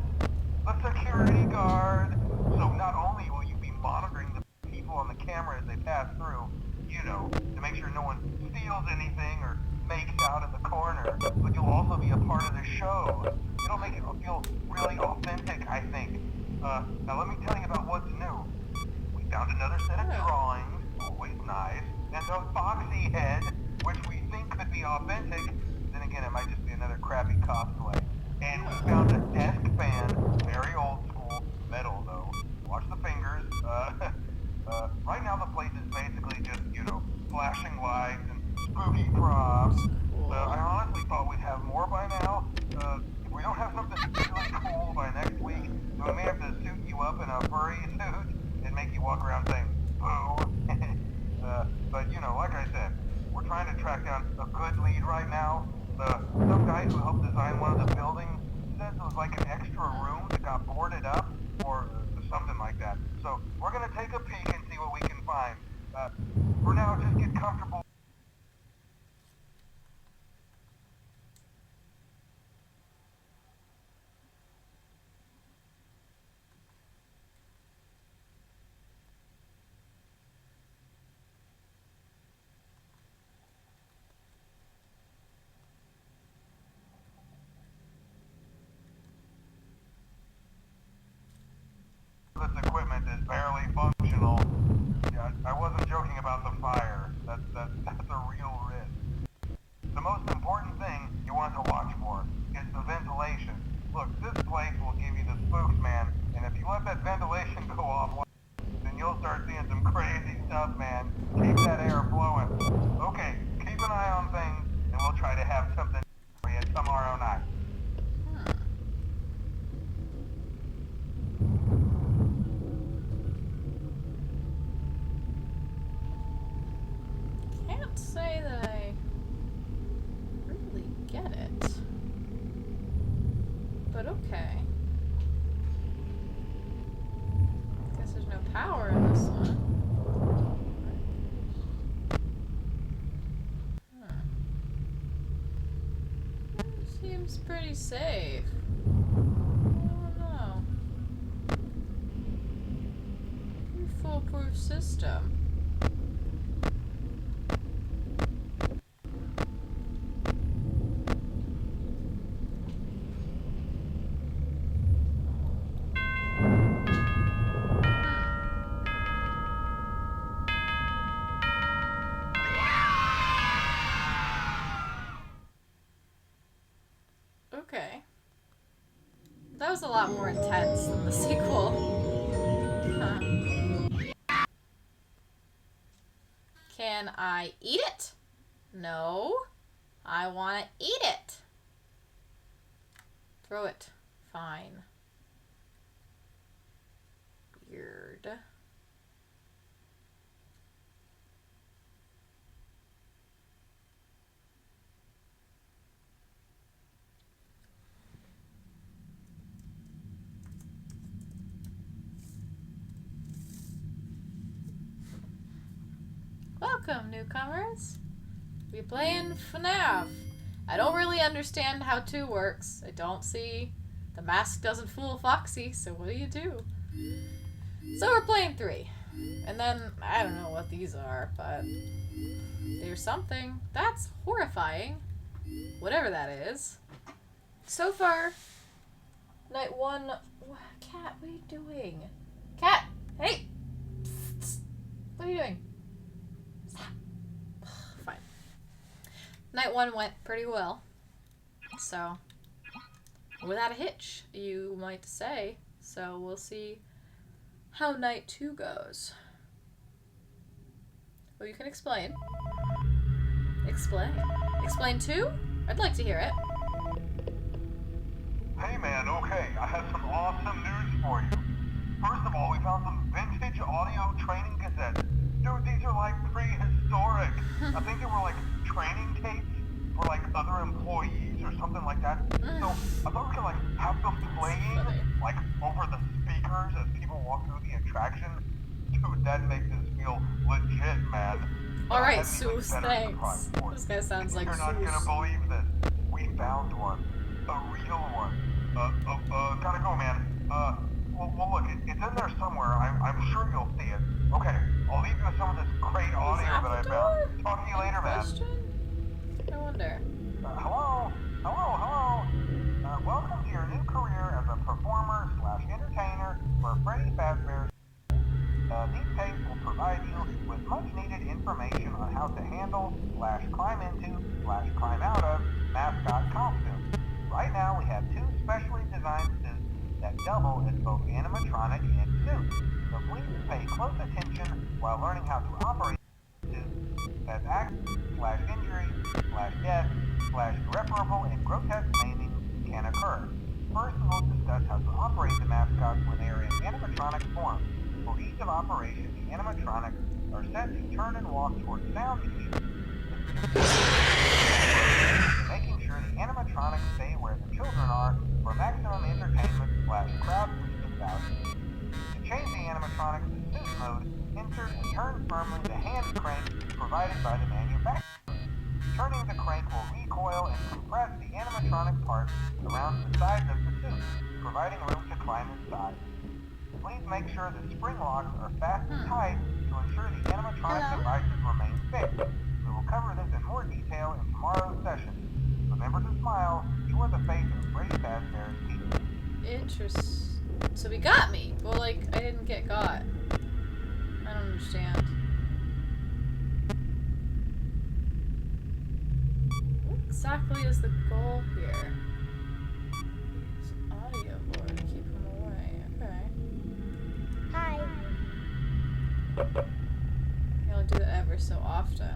a security guard. So not only will you be monitoring the people on the camera as they pass through, you know, to make sure no one steals anything or makes out in the corner, but you'll also be a part of the show. It'll make it feel really authentic, I think. Now let me tell you about what's new. We found another set of drawings, always nice, and a foxy head, which we think could be authentic. Then again, it might just be another crappy cosplay. And we found a desk fan, very old school, metal though. Watch the fingers. Right now the place is basically just, you know, flashing lights and spooky props. I honestly thought we'd have more by now. If we don't have something really cool by next week, then we may have to suit you up in a furry suit and make you walk around saying, boo. But, you know, like I said, we're trying to track down a good lead right now. Some guy who helped design one of the buildings says it was like an extra room that got boarded up, or something like that. So, we're gonna take a peek and see what we can find. For now, just get comfortable. This equipment is barely functional. Yeah, I wasn't joking about the fire. That's a real risk. The most important thing you want to watch for is the ventilation. Look, this place will give you the spooks, man, and if you let that ventilation go off, then you'll start seeing some crazy stuff, man. Keep that air flowing. Okay, keep an eye on things, and we'll try to have something for you tomorrow night. Can't say that I really get it. But okay. Guess there's no power in this one. Seems pretty safe. I don't know. Pretty foolproof system. Okay. That was a lot more intense than the sequel. Huh. Can I eat it? No. I want to eat it. Throw it. Fine. Weird. Welcome, newcomers. We playing FNAF. I don't really understand how 2 works. I don't see. The mask doesn't fool Foxy, so what do you do? So we're playing 3. And then, I don't know what these are, but there's something. That's horrifying. Whatever that is. So far, night 1. Cat, what are you doing? Cat, hey! What are you doing? Stop. Fine. Night 1 went pretty well. So, without a hitch, you might say. So, we'll see how night 2 goes. Well, you can explain. Explain. Explain 2? I'd like to hear it. Hey man, okay, I have some awesome news for you. First of all, we found some vintage audio training cassettes. Dude, these are like prehistoric. I think they were like training tapes for like other employees or something like that. So I thought we could like have them playing like over the speakers as people walk through the attraction. Dude, that makes us feel legit, man. Alright, Seuss, thanks. This guy sounds like You're not Seuss. gonna believe this. We found one. A real one. Gotta go, man. Well, look, it's in there somewhere. I'm sure you'll see it. Okay, I'll leave you with some of this great audio that I found. Talk to you later, man. Question? I wonder. Hello? Welcome to your new career as a performer / entertainer for Freddy Fazbear's. These tapes will provide you with much needed information on how to handle / climb into / climb out of mascot costumes. Right now we have 2 specially designed suits that double as both animatronic and suit. So please pay close attention while learning how to operate suits as accidents / injuries / death / irreparable and grotesque maiming can occur. First we will discuss how to operate the mascots when they are in animatronic form. For ease of operation, the animatronics are set to turn and walk towards sound cues, making sure the animatronics stay where the children are for maximum entertainment / crowd pleasing value. To change the animatronics to suit mode, insert and turn firmly the hand crank provided by the manufacturer. Turning the crank will recoil and compress the animatronic parts around the sides of the suit, providing room to climb inside. Please make sure the spring locks are fastened tight to ensure the animatronic devices remain fixed. We will cover this in more detail in tomorrow's session. Remember to smile. You are the face of Freddy Fazbear's team. Interesting. So he got me, but like I didn't get got. I don't understand. What exactly is the goal here? It's audio board. Keep him away. Okay. Hi. You only do that ever so often.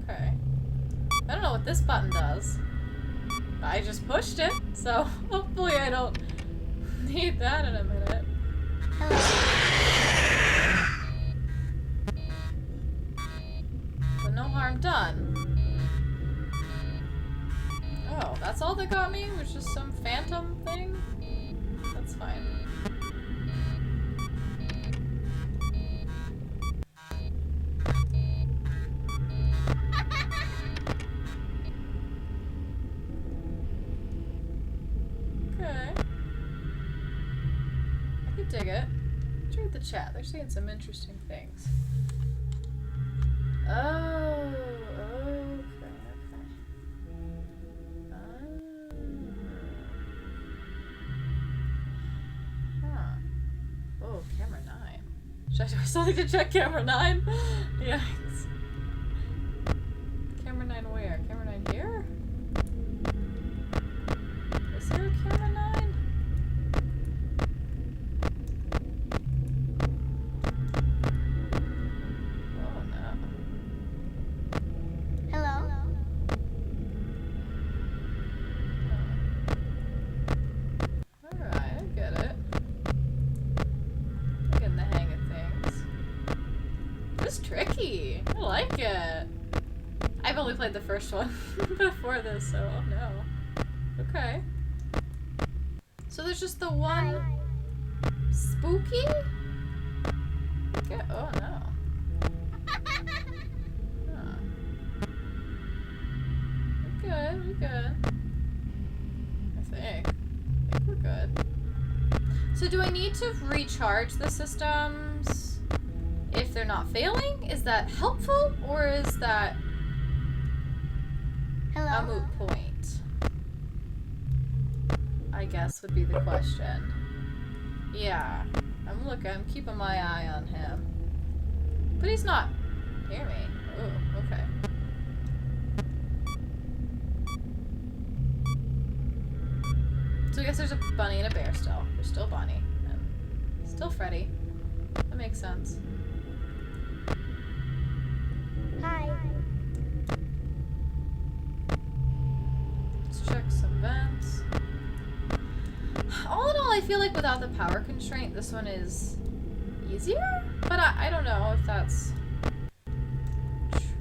Okay. I don't know what this button does. I just pushed it, so hopefully I don't need that in a minute. But no harm done. Oh, that's all that got me? Was just some phantom thing? That's fine. Okay. I could dig it. Let's read the chat. They're saying some interesting things. Oh, okay. Huh. Oh, camera 9. Should I do something to check camera 9? Yikes. Camera 9 where? Camera 9 here? Is there a camera 9? Oh no. Hello. Alright, I get it. I'm getting the hang of things. This is tricky. I like it. I've only played the first one before this, so oh no. Okay. So there's just the one spooky? Okay. Oh no. Huh. We're good, we're good. I think we're good. So do I need to recharge the systems if they're not failing? Is that helpful or is that a moot point? I guess would be the question. Yeah. I'm keeping my eye on him. But he's not near me. Oh, okay. So I guess there's a bunny and a bear still. There's still Bonnie. And still Freddy. That makes sense. Hi. Let's check some vents. All in all, I feel like without the power constraint, this one is easier? But I don't know if that's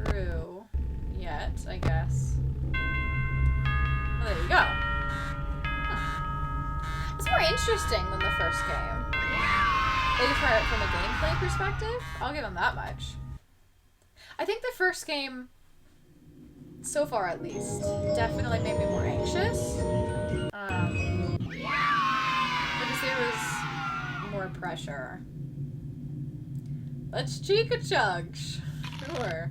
true yet, I guess. Well, there you go. Huh. It's more interesting than the first game. Maybe from a gameplay perspective, I'll give them that much. I think the first game, so far at least, definitely made me more anxious. Because there was more pressure. Let's cheek a chug. Sure.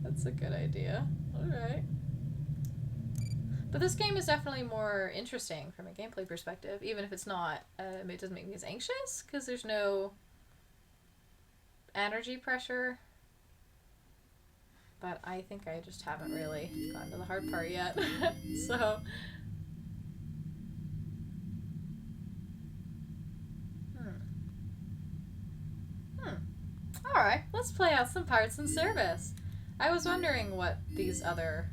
That's a good idea. Alright. But this game is definitely more interesting from a gameplay perspective, even if it's not, it doesn't make me as anxious, because there's no energy pressure. But I think I just haven't really gotten to the hard part yet. So... Alright, let's play out some parts in service. I was wondering what these other...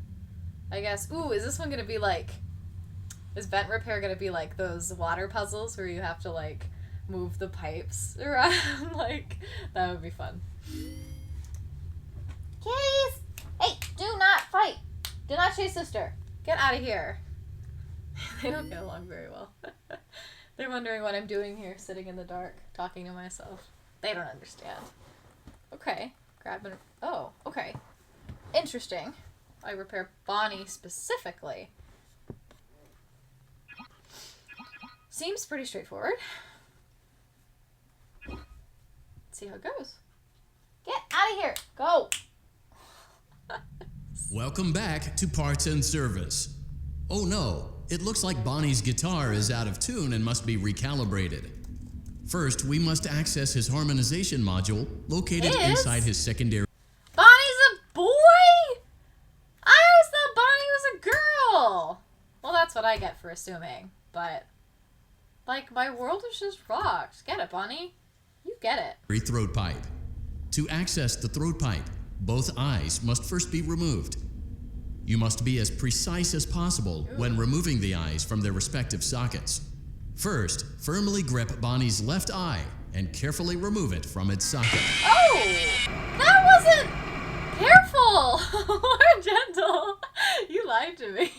I guess... Ooh, is this one gonna be like... Is vent repair gonna be like those water puzzles where you have to, like, move the pipes around? Like, that would be fun. Kitties! Hey, do not fight! Do not chase sister. Get out of here. They don't get along very well. They're wondering what I'm doing here, sitting in the dark, talking to myself. They don't understand. Okay. Grab and... Oh, okay. Interesting. I repair Bonnie specifically. Seems pretty straightforward. Let's see how it goes. Get out of here! Go! Welcome back to Parts and Service. Oh no, it looks like Bonnie's guitar is out of tune and must be recalibrated. First, we must access his harmonization module located inside his secondary... Bonnie's a boy?! I always thought Bonnie was a girl! Well, that's what I get for assuming, but... Like, my world is just rocked. Get it, Bonnie? You get it. ...throat pipe. To access the throat pipe, both eyes must first be removed. You must be as precise as possible when removing the eyes from their respective sockets. First, firmly grip Bonnie's left eye and carefully remove it from its socket. Oh! That wasn't careful! Or gentle. You lied to me.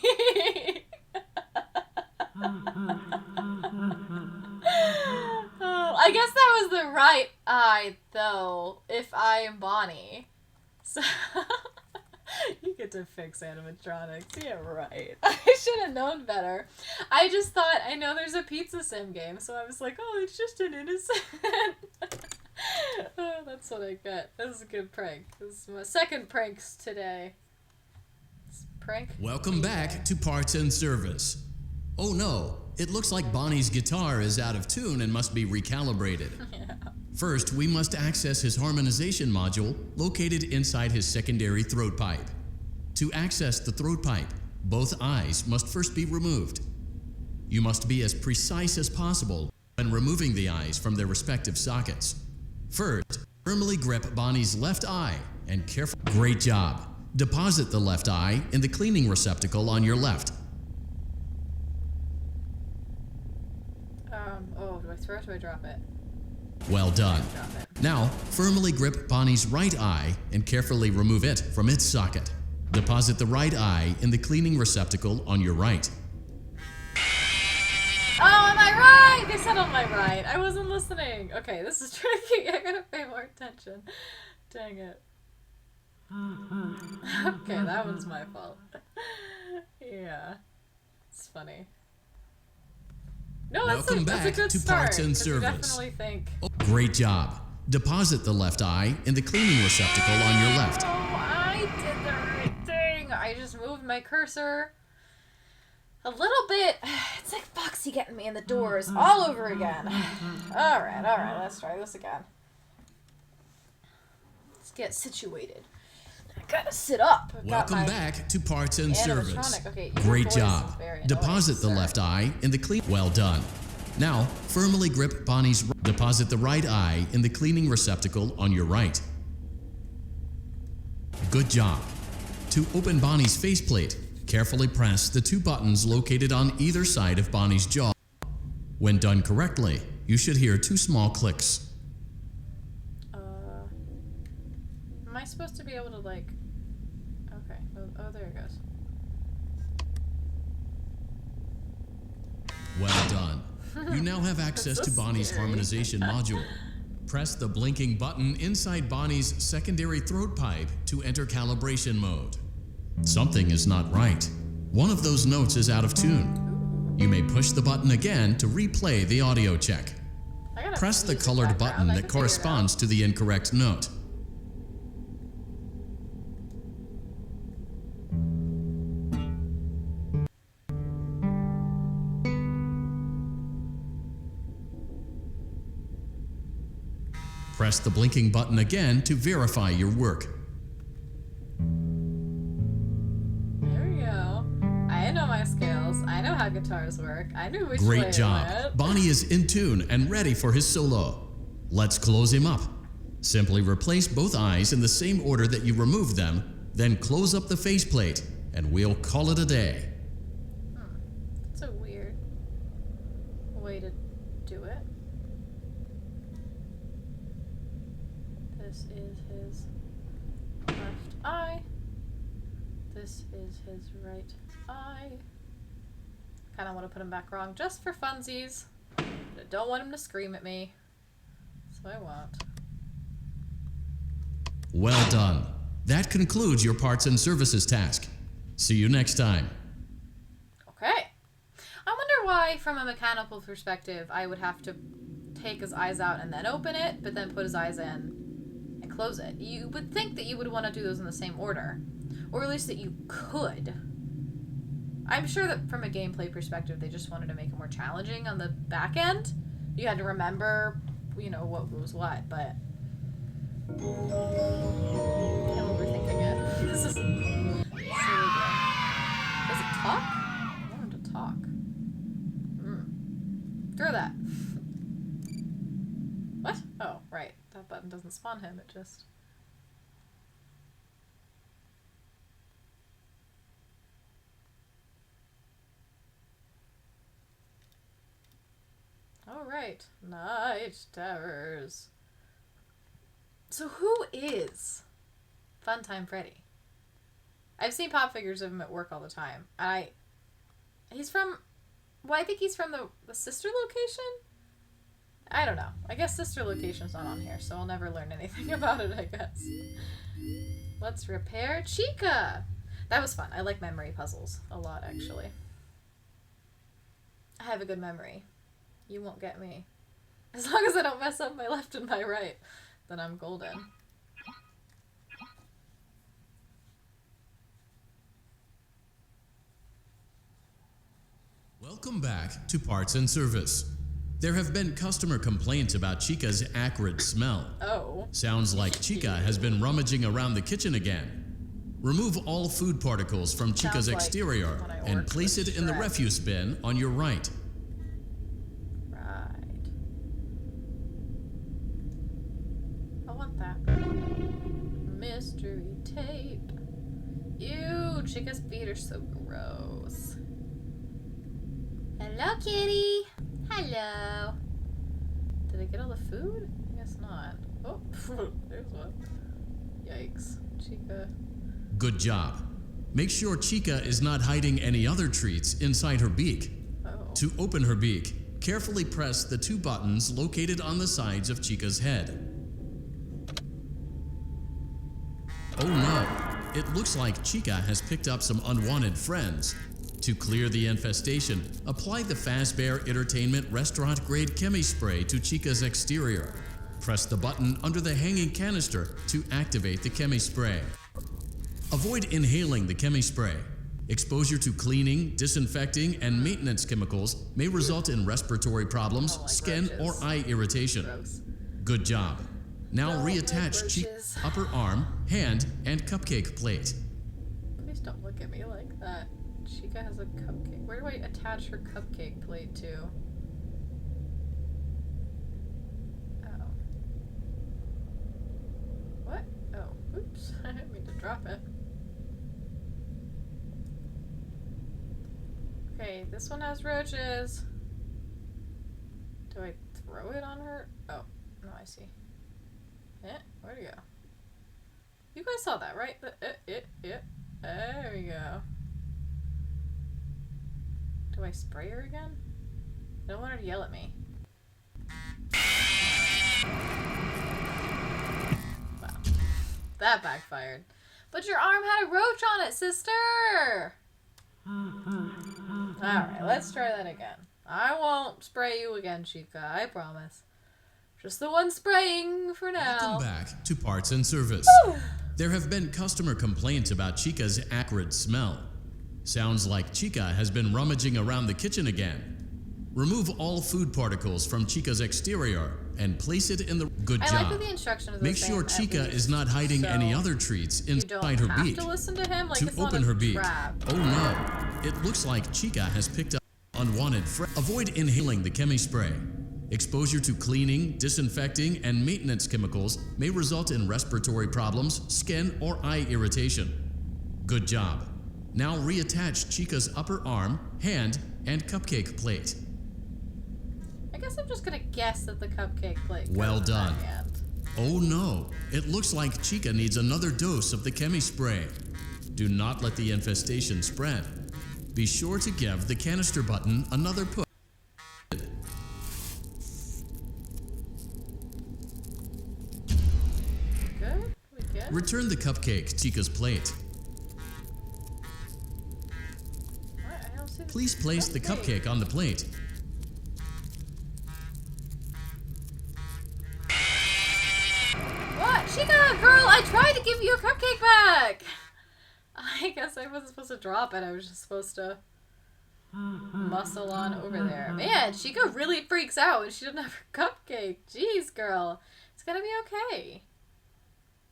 Oh, I guess that was the right eye, though, if I am Bonnie. So... You get to fix animatronics. Yeah, right. I should have known better. I just thought, I know there's a pizza sim game, so I was like, oh, it's just an innocent. Oh, that's what I got. That was a good prank. This is my second pranks today. Prank. Welcome back to Parts and Service. Oh no, it looks like Bonnie's guitar is out of tune and must be recalibrated. Yeah. First, we must access his harmonization module located inside his secondary throat pipe. To access the throat pipe, both eyes must first be removed. You must be as precise as possible when removing the eyes from their respective sockets. First, firmly grip Bonnie's left eye and carefully... Great job. Deposit the left eye in the cleaning receptacle on your left. Oh, do I throw it or do I drop it? Well done. Now, firmly grip Bonnie's right eye and carefully remove it from its socket. Deposit the right eye in the cleaning receptacle on your right. Oh, am I right? They said on my right. I wasn't listening. Okay, this is tricky. I gotta pay more attention. Dang it. Okay, that one's my fault. Yeah. It's funny. No, that's Welcome a back good to start, Parts and 'cause you Service. definitely think... Oh, great job. Deposit the left eye in the cleaning receptacle on your left. Oh, I did the right thing. I just moved my cursor a little bit. It's like Foxy me in the doors all over again. Alright, let's try this again. Let's get situated. I gotta sit up. Welcome back to Parts and Service. Okay, Great job. Deposit the left eye in the clean. Well done. Now, firmly grip Bonnie's. Deposit the right eye in the cleaning receptacle on your right. Good job. To open Bonnie's faceplate, carefully press the 2 buttons located on either side of Bonnie's jaw. When done correctly, you should hear 2 small clicks. Am I supposed to be able to, like... Okay. Oh, there it goes. Well done. You now have access to Bonnie's harmonization module. Press the blinking button inside Bonnie's secondary throat pipe to enter calibration mode. Something is not right. One of those notes is out of tune. You may push the button again to replay the audio check. Press the colored button that corresponds to the incorrect note. Press the blinking button again to verify your work. There we go. I know my skills. I know how guitars work. I knew which way Great it job. went. Bonnie is in tune and ready for his solo. Let's close him up. Simply replace both eyes in the same order that you removed them, then close up the faceplate, and we'll call it a day. It's a weird way to do it. This is his left eye. This is his right eye. Kind of want to put him back wrong just for funsies. But I don't want him to scream at me. So I won't. Well done. That concludes your parts and services task. See you next time. Okay. I wonder why, from a mechanical perspective, I would have to take his eyes out and then open it, but then put his eyes in and close it. You would think that you would want to do those in the same order. Or at least that you could. I'm sure that from a gameplay perspective, they just wanted to make it more challenging on the back end. You had to remember, you know, what was what, but... I'm overthinking it. This is silly. Does it talk? I want him to talk. Throw that. What? Oh, right. That button doesn't spawn him, it just... Alright. Night terrors. So who is Funtime Freddy? I've seen pop figures of him at work all the time. He's from... Well, I think he's from the sister location? I don't know. I guess sister location's not on here, so I'll never learn anything about it, I guess. Let's repair Chica! That was fun. I like memory puzzles a lot, actually. I have a good memory. You won't get me. As long as I don't mess up my left and my right, then I'm golden. Welcome back to Parts and Service. There have been customer complaints about Chica's acrid smell. Oh. Sounds like Chica has been rummaging around the kitchen again. Remove all food particles from Chica's exterior and place it in the refuse bin on your right. Right. I want that. Mystery tape. Ew, Chica's feet are so gross. Hello, kitty. Hello. Did I get all the food? I guess not. Oh, there's one. Yikes. Chica. Good job. Make sure Chica is not hiding any other treats inside her beak. Oh. To open her beak, carefully press the 2 buttons located on the sides of Chica's head. Oh no, it looks like Chica has picked up some unwanted friends. To clear the infestation, apply the Fazbear Entertainment restaurant-grade chemi spray to Chica's exterior. Press the button under the hanging canister to activate the chemi spray. Avoid inhaling the chemi spray. Exposure to cleaning, disinfecting, and maintenance chemicals may result in respiratory problems, skin, or eye irritation. Gross. Good job. Now Don't like reattach roaches. Chica's upper arm, hand, and cupcake plate. Please don't look at me like that. Chica has a cupcake. Where do I attach her cupcake plate to? Oh. What? Oh, oops. I didn't mean to drop it. Okay, this one has roaches. Do I throw it on her? Oh, no, I see. Where'd it go? You guys saw that, right? There we go. Do I spray her again? I don't want her to yell at me. Wow. That backfired. But your arm had a roach on it, sister! Alright, let's try that again. I won't spray you again, Chica, I promise. Just the one spraying for now. Welcome back to Parts and Service. There have been customer complaints about Chica's acrid smell. Sounds like Chica has been rummaging around the kitchen again. Remove all food particles from Chica's exterior and place it in the... Good job. I like that the instructions are the Make same, sure at Chica least, is not hiding so any other treats inside her beak. You don't have to listen to him, like To it's not open a her beak. trap. Oh no, it looks like Chica has picked up unwanted Avoid inhaling the chemi spray. Exposure to cleaning, disinfecting, and maintenance chemicals may result in respiratory problems, skin, or eye irritation. Good job. Now reattach Chica's upper arm, hand, and cupcake plate. I guess I'm just gonna guess that the cupcake plate goes Well in done. that hand. Oh no, it looks like Chica needs another dose of the chemi spray. Do not let the infestation spread. Be sure to give the canister button another push. Good? We good? Return the cupcake to Chica's plate. What? I don't see the Please place the cupcake on the plate. What? Chica, girl, I tried to give you a cupcake back! I guess I wasn't supposed to drop it. I was just supposed to muscle on over there. Man, Chica really freaks out when she doesn't have her cupcake. Jeez, girl. It's gonna be okay.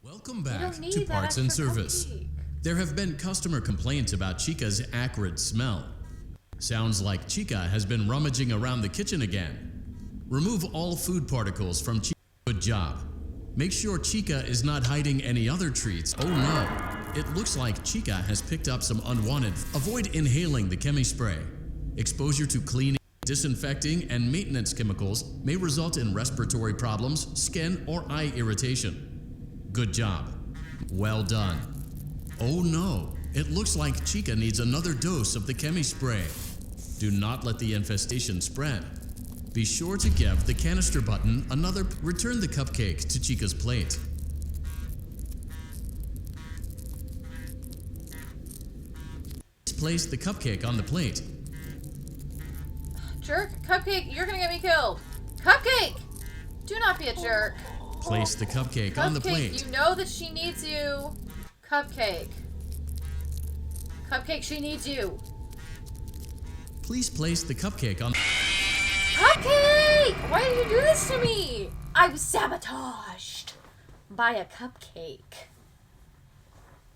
Welcome You back don't need to that Parts and extra Service. cupcake. There have been customer complaints about Chica's acrid smell. Sounds like Chica has been rummaging around the kitchen again. Remove all food particles from Chica. Good job. Make sure Chica is not hiding any other treats. Oh no, it looks like Chica has picked up some unwanted. Avoid inhaling the chemi spray. Exposure to cleaning, disinfecting, and maintenance chemicals may result in respiratory problems, skin, or eye irritation. Good job. Well done. Oh no, it looks like Chica needs another dose of the chemi spray. Do not let the infestation spread. Be sure to give the canister button another... Return the cupcake to Chica's plate. Place the cupcake on the plate. Jerk, cupcake, you're gonna get me killed. Cupcake! Do not be a jerk. Place the cupcake on the plate. Cupcake, you know that she needs you. Cupcake. Cupcake, she needs you. Please place the cupcake on... Cupcake! Why did you do this to me? I was sabotaged by a cupcake.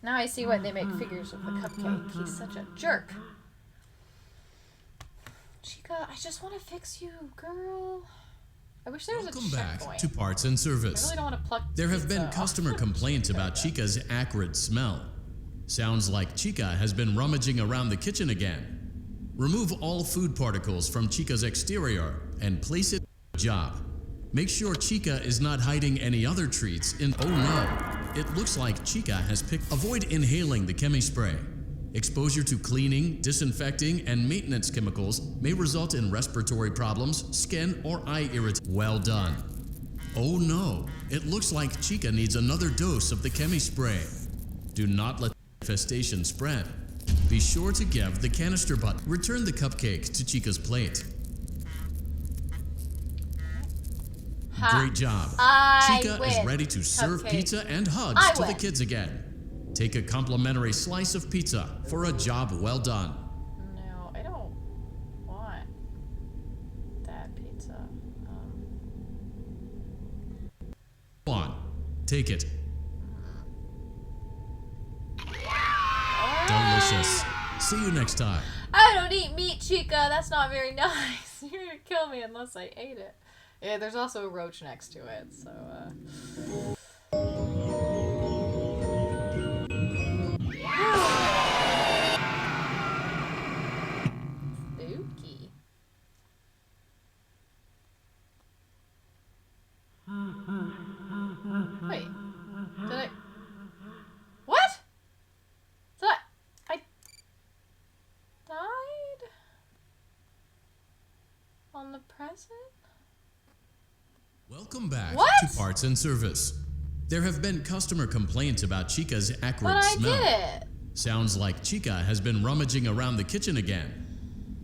Now I see why they make figures of the cupcake. He's such a jerk. Chica, I just want to fix you, girl. I wish there was Welcome a back checkpoint. to Parts and Service. I really don't want to pluck There have pizza been off. customer complaints about Chica's acrid smell. Sounds like Chica has been rummaging around the kitchen again. Remove all food particles from Chica's exterior and place it. Good job. Make sure Chica is not hiding any other treats in. Oh no, it looks like Chica has picked. Avoid inhaling the chemi spray. Exposure to cleaning, disinfecting, and maintenance chemicals may result in respiratory problems, skin, or eye irritation. Well done. Oh no, it looks like Chica needs another dose of the chemi spray. Do not let the infestation spread. Be sure to give the canister button. Return the cupcake to Chica's plate. Ha. Great job. I Chica win. is ready to serve Cupcake. pizza and hugs I to the win. kids again. Take a complimentary slice of pizza for a job well done. No, I don't want that pizza. Go on, take it. Delicious. See you next time. I don't eat meat, Chica. That's not very nice. You're gonna kill me unless I ate it. Yeah, there's also a roach next to it, so, Spooky. Wait. Did I... What? Did I died? On the present? Welcome back What? to Parts and Service. There have been customer complaints about Chica's acrid But I smell. did it. Sounds like Chica has been rummaging around the kitchen again.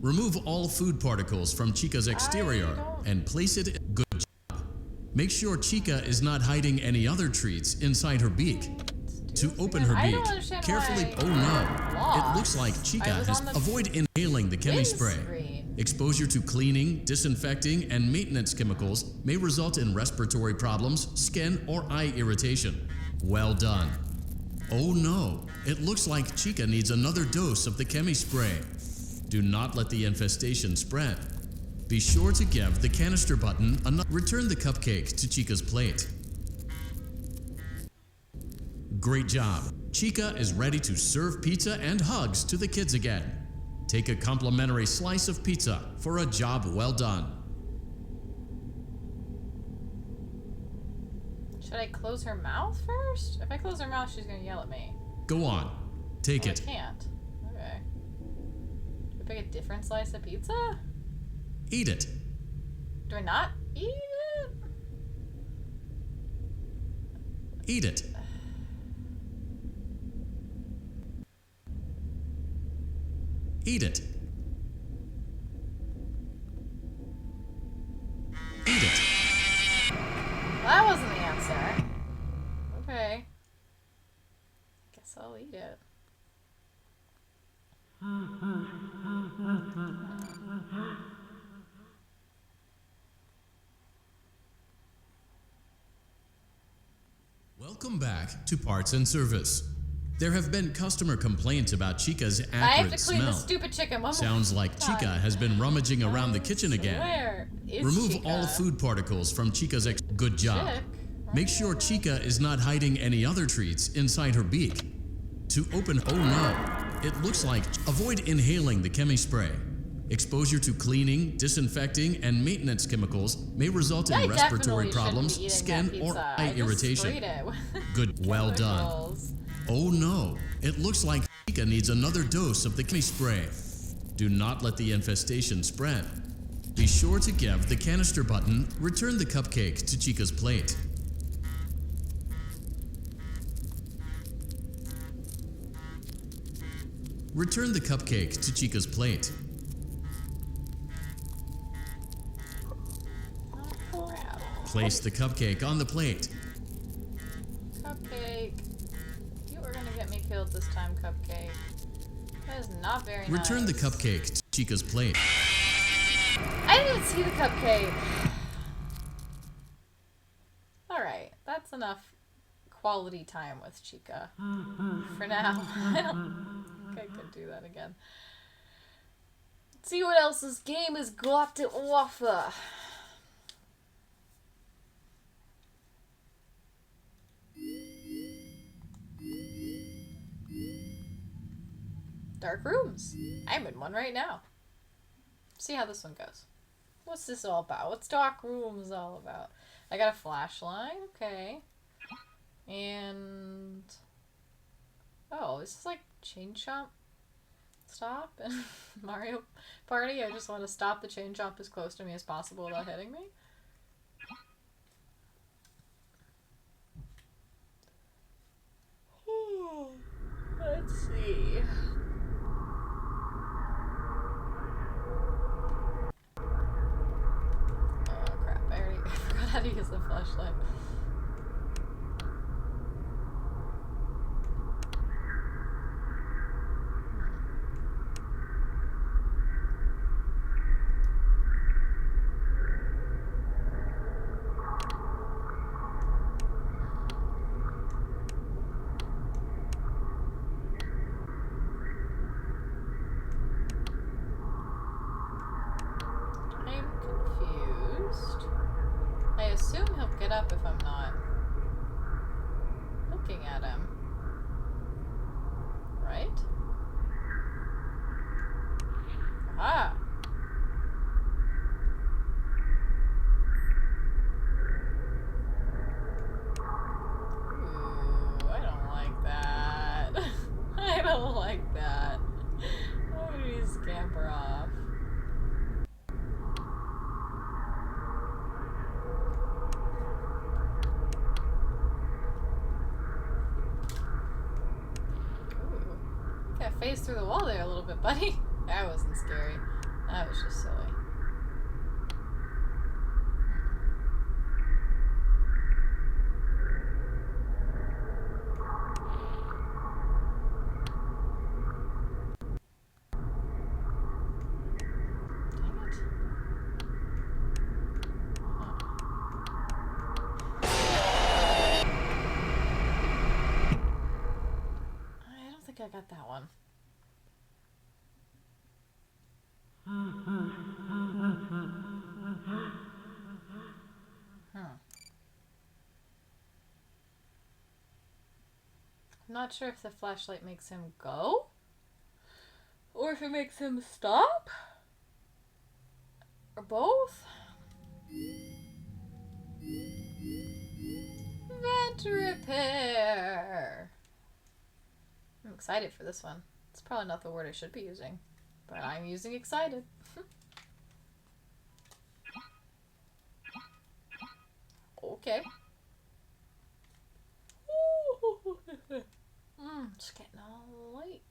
Remove all food particles from Chica's exterior don't- and place it in. Good job. Make sure Chica is not hiding any other treats inside her beak. To open her I beak, don't understand carefully. why Oh no! lost. It looks like Chica I was has. on the Avoid inhaling the chemi spray. windscreen. Exposure to cleaning, disinfecting, and maintenance chemicals may result in respiratory problems, skin, or eye irritation. Well done. Oh no! It looks like Chica needs another dose of the chemi spray. Do not let the infestation spread. Be sure to give the canister button another. Return the cupcake to Chica's plate. Great job. Chica is ready to serve pizza and hugs to the kids again. Take a complimentary slice of pizza for a job well done. Should I close her mouth first? If I close her mouth, she's gonna yell at me. Go on. Take Oh, it. I can't. Okay. Do I pick a different slice of pizza? Eat it. Do I not eat it? Eat it. Eat it. Eat it. Well, that wasn't the answer. Okay. Guess I'll eat it. Welcome back to Parts and Service. There have been customer complaints about Chica's I have acrid to clean the smell. stupid chicken one more Sounds like time. Chica has been rummaging around the kitchen again. Where is Remove Chica? all food particles from Chica's Good job. Chick? Make sure Chica is not hiding any other treats inside her beak. To open. Oh no! It looks like. Avoid inhaling the chemi spray. Exposure to cleaning, disinfecting, and maintenance chemicals may result in I respiratory definitely problems, shouldn't be eating skin, that or pizza. eye I just irritation. sprayed it with Good. Well done. chemicals. Oh no! It looks like Chica needs another dose of the chemi spray. Do not let the infestation spread. Be sure to give the canister button. Return the cupcake to Chica's plate. Return the cupcake to Chica's plate. Oh, crap. Place the cupcake on the plate. Cupcake. You are gonna get me killed this time, Cupcake. That is not very nice. Return the cupcake to Chica's plate. I didn't even see the cupcake. Alright, that's enough quality time with Chica. For now. I don't think I could do that again. Let's see what else this game has got to offer. Dark rooms. I'm in one right now. See how this one goes. What's this all about? What's dark rooms all about? I got a flashlight. Okay. And... oh, this is like chain chomp. Stop. And Mario Party. I just want to stop the chain chomp as close to me as possible without hitting me. Let's see. Oh crap, I already forgot how to use the flashlight. confused. I assume he'll get up if I'm not looking at him. Right? Aha! Ooh, I don't like that. I don't like that. Why would he scamper off? Ooh. You got phased through the wall there a little bit, buddy. That wasn't scary. That was just silly. I got that one. I'm not sure if the flashlight makes him go or if it makes him stop or both. Vent repair. I'm excited for this one. It's probably not the word I should be using, but I'm using excited. Okay. Just getting all late.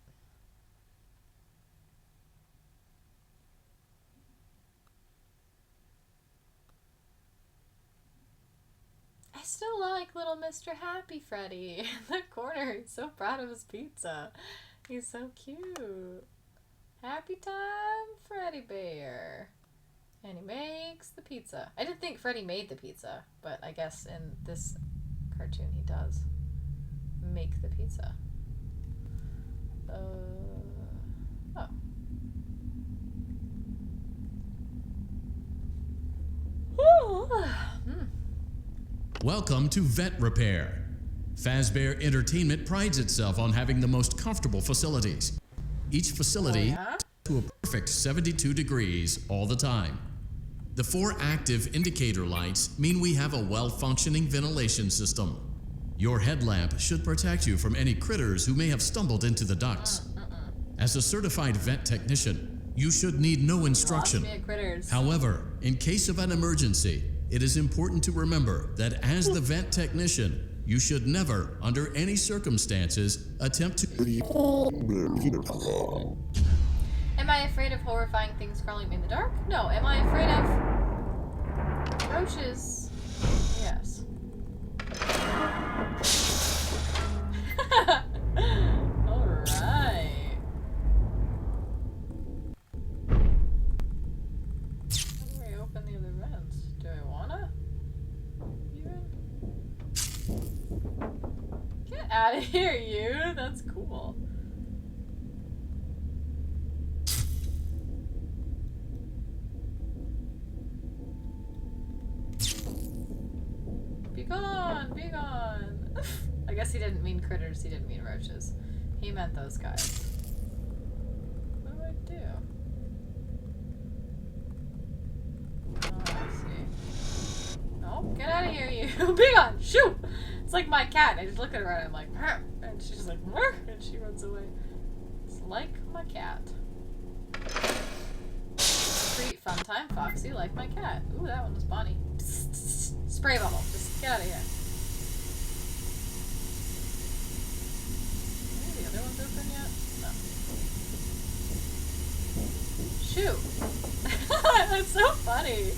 I still like little Mr. Happy Freddy in the corner. He's so proud of his pizza. He's so cute. Happy time, Freddy Bear. And he makes the pizza. I didn't think Freddy made the pizza, but I guess in this cartoon he does make the pizza. Oh. Welcome to Vet Repair. Fazbear Entertainment prides itself on having the most comfortable facilities. Each facility to a perfect 72 degrees all the time. The 4 active indicator lights mean we have a well-functioning ventilation system. Your headlamp should protect you from any critters who may have stumbled into the ducts. As a certified vet technician, you should need no instruction. However, in case of an emergency, it is important to remember that as the vet technician, you should never, under any circumstances, attempt to... Am I afraid of horrifying things crawling me in the dark? No. Am I afraid of roaches? Yes. Alright. How do I open the other vents? Do I wanna? Even? Get out of here, you! That's cool. Be gone! Be gone! I guess he didn't mean critters, he didn't mean roaches. He meant those guys. What do I do? Oh, I see. No, get out of here, you! Be gone! Shoot! It's like my cat. I just look at her and I'm like, "Rrr," and she's like, "Rrr," and she runs away. It's like my cat. Treat, fun time, Foxy, like my cat. Ooh, that one was Bonnie. Psst, psst, psst. Spray bubble. Just get out of here. Are the other ones open yet? No. Shoot! That's so funny.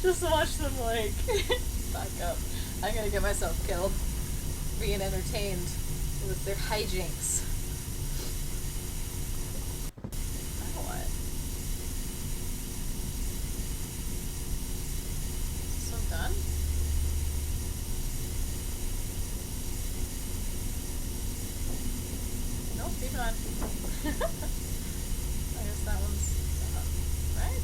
Just to watch them like back up. I'm gonna get myself killed. Being entertained with their hijinks. Now what? Is this one done? Nope, be gone. I guess that one's done, right?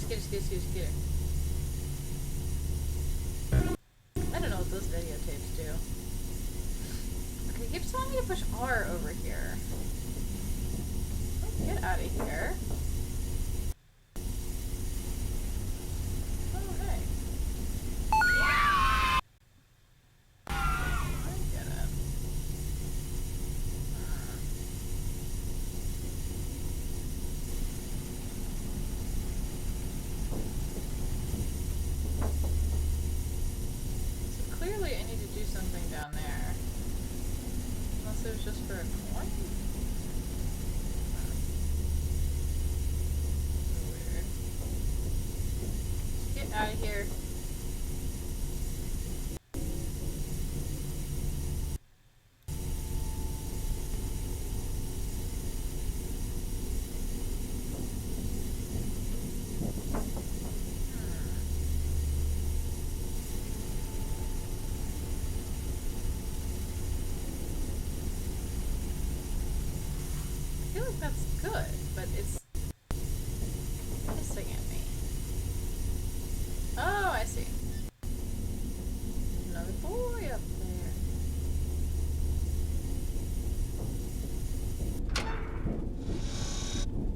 Scooter. I don't know what those videotapes do. Okay, it keeps telling me to push R over here. Get out of here. Oh, hey. I get it. So clearly I need to do something down there. Unless it was just for a coin? Weird. Get out of here. I feel like that's good, but it's hissing at me. Oh, I see. Another boy up there.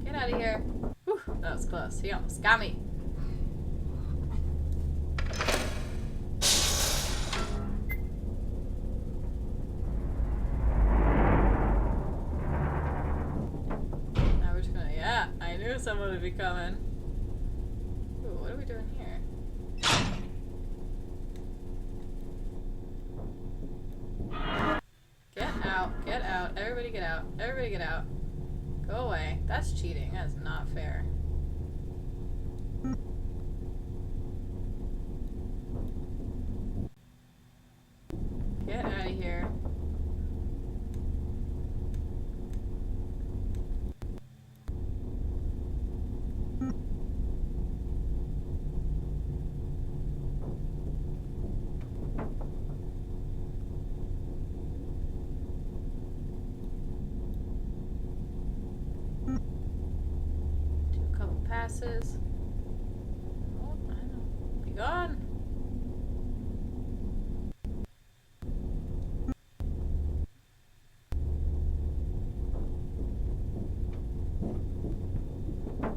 Get out of here. Whew, that was close. He almost got me. Now we're just gonna, yeah, I knew someone would be coming. Ooh, what are we doing here? Get out, everybody get out, everybody get out. Go away. That's cheating, that's not fair. Get out of here. Do a couple passes. Oh, I know. Be gone.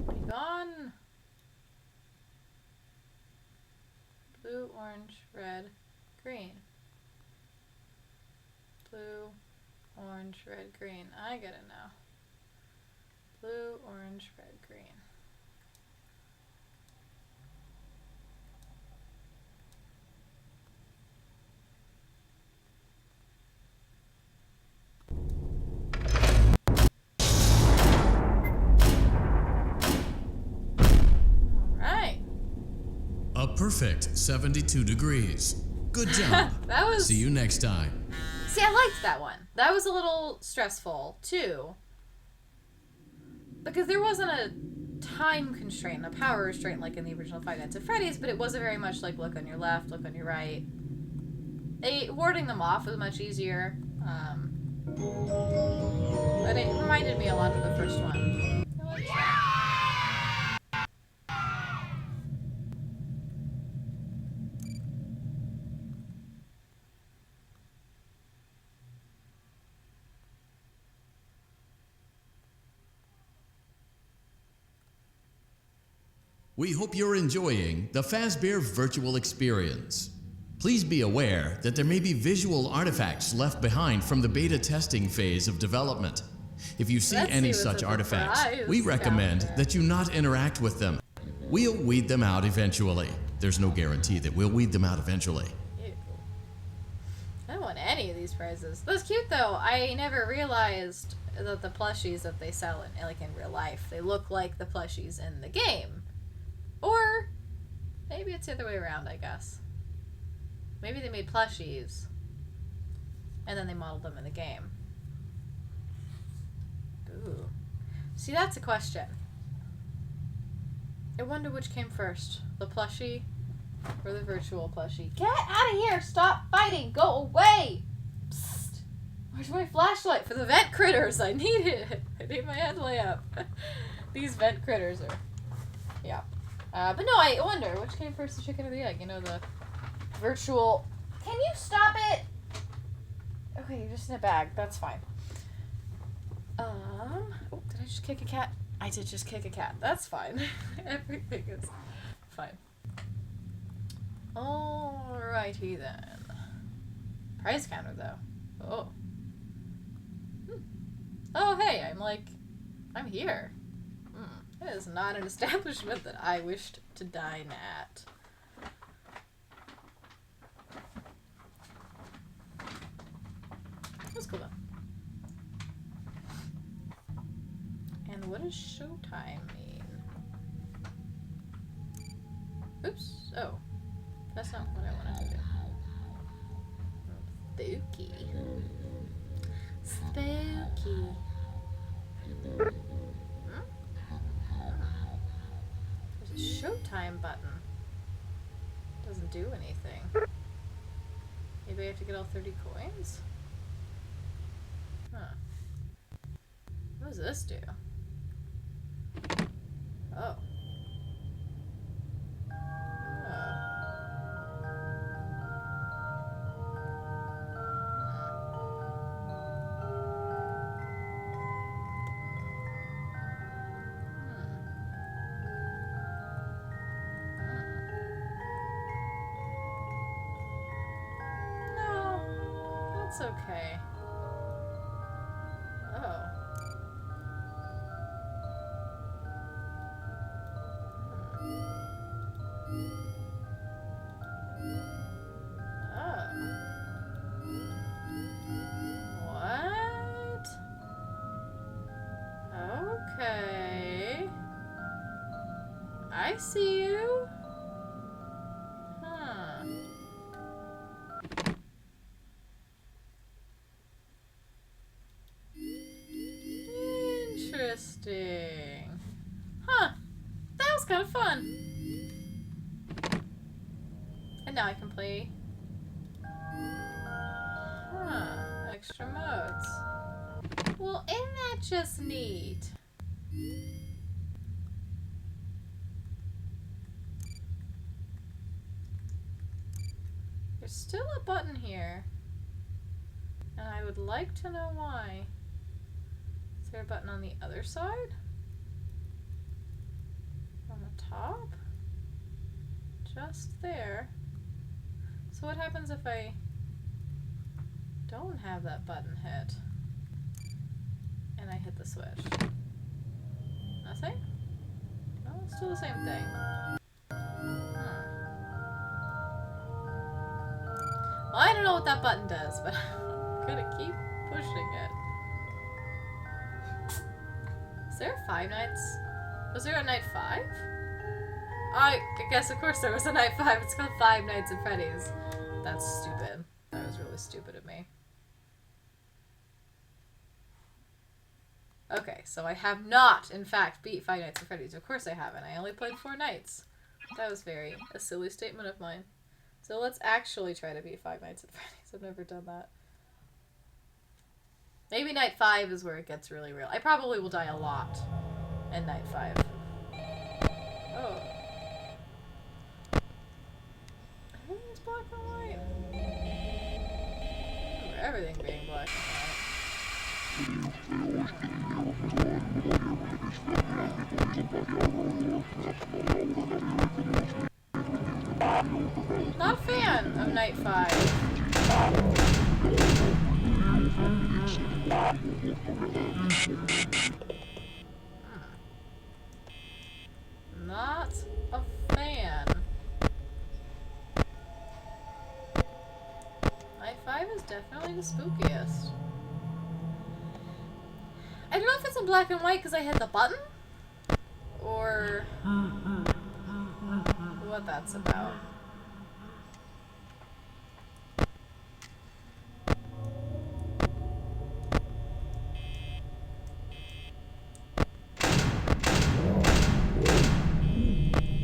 Be gone. Blue, orange, red, green. Blue, orange, red, green. I get it now. Blue, orange, red, green. Alright. A perfect 72 degrees. Good job. That was... See you next time. See, I liked that one. That was a little stressful, too. Because there wasn't a time constraint, a power restraint like in the original Five Nights at Freddy's, but it wasn't very much like look on your left, look on your right. Warding them off was much easier. But it reminded me a lot of the first one. We hope you're enjoying the Fazbear virtual experience. Please be aware that there may be visual artifacts left behind from the beta testing phase of development. If you see Let's any see what's such a artifacts, surprise we recommend down there. that you not interact with them. We'll weed them out eventually. There's no guarantee that we'll weed them out eventually. Ew. I don't want any of these prizes. That's cute though. I never realized that the plushies that they sell in real life, they look like the plushies in the game. Or maybe it's the other way around, I guess. Maybe they made plushies and then they modeled them in the game. Ooh. See, that's a question. I wonder which came first, the plushie or the virtual plushie. Get out of here! Stop fighting! Go away! Psst. Where's my flashlight for the vent critters? I need it. I need my headlamp. These vent critters are... Yeah. But no, I wonder, which came first, the chicken or the egg? You know, the virtual... Can you stop it? Okay, you're just in a bag. That's fine. Oh, did I just kick a cat? I did just kick a cat. That's fine. Everything is fine. Alrighty then. Price counter, though. Oh. Oh, hey, I'm here. It is not an establishment that I wished to dine at. That's cool, though. And what does showtime mean? Oops. Oh. That's not what I wanted to do. Spooky. Spooky. There's a showtime button. Doesn't do anything. Maybe I have to get all 30 coins? Huh. What does this do? Oh. That's okay. Oh. What? Okay. I see you. Huh. Interesting. Huh. That was kind of fun. And now I can play. Huh. Extra modes. Well, isn't that just neat? There's still a button here. And I would like to know why. Is there a button on the other side? On the top? Just there. So what happens if I don't have that button hit? And I hit the switch? Nothing? No, it's still the same thing. Well, I don't know what that button does, but I'm gonna keep pushing it. Is there 5 nights? Was there a night 5? I guess, of course, there was a night 5. It's called 5 Nights at Freddy's. That's stupid. That was really stupid of me. Okay, so I have not, in fact, beat 5 Nights at Freddy's. Of course I haven't. I only played 4 nights. That was a silly statement of mine. So let's actually try to beat 5 Nights at Freddy's. I've never done that. Maybe night 5 is where it gets really real. I probably will die a lot in night 5. Oh. Everything's black and white. I remember everything being black and white. Not a fan of night 5. Not a fan. Night 5 is definitely the spookiest. I don't know if it's in black and white because I hit the button, or what that's about.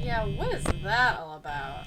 Yeah, what is that all about?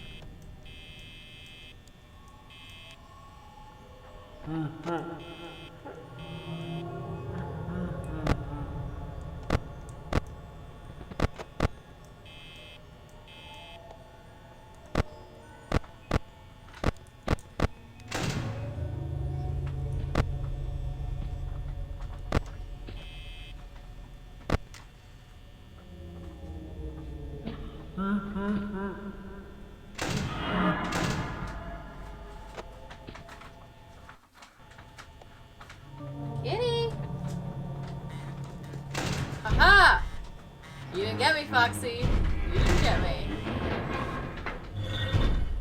Foxy. You didn't get me.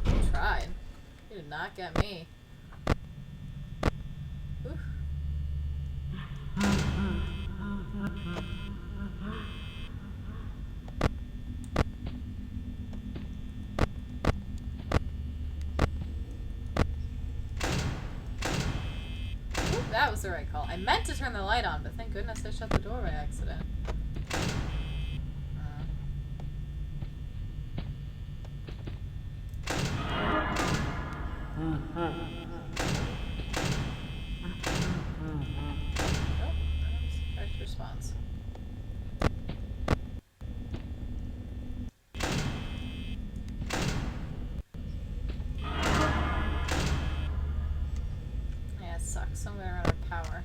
You tried. You did not get me. Oof. Ooh, that was the right call. I meant to turn the light on, but thank goodness I shut the door by accident. Oh, that was first response. Yeah, it sucks. I'm gonna run out of power.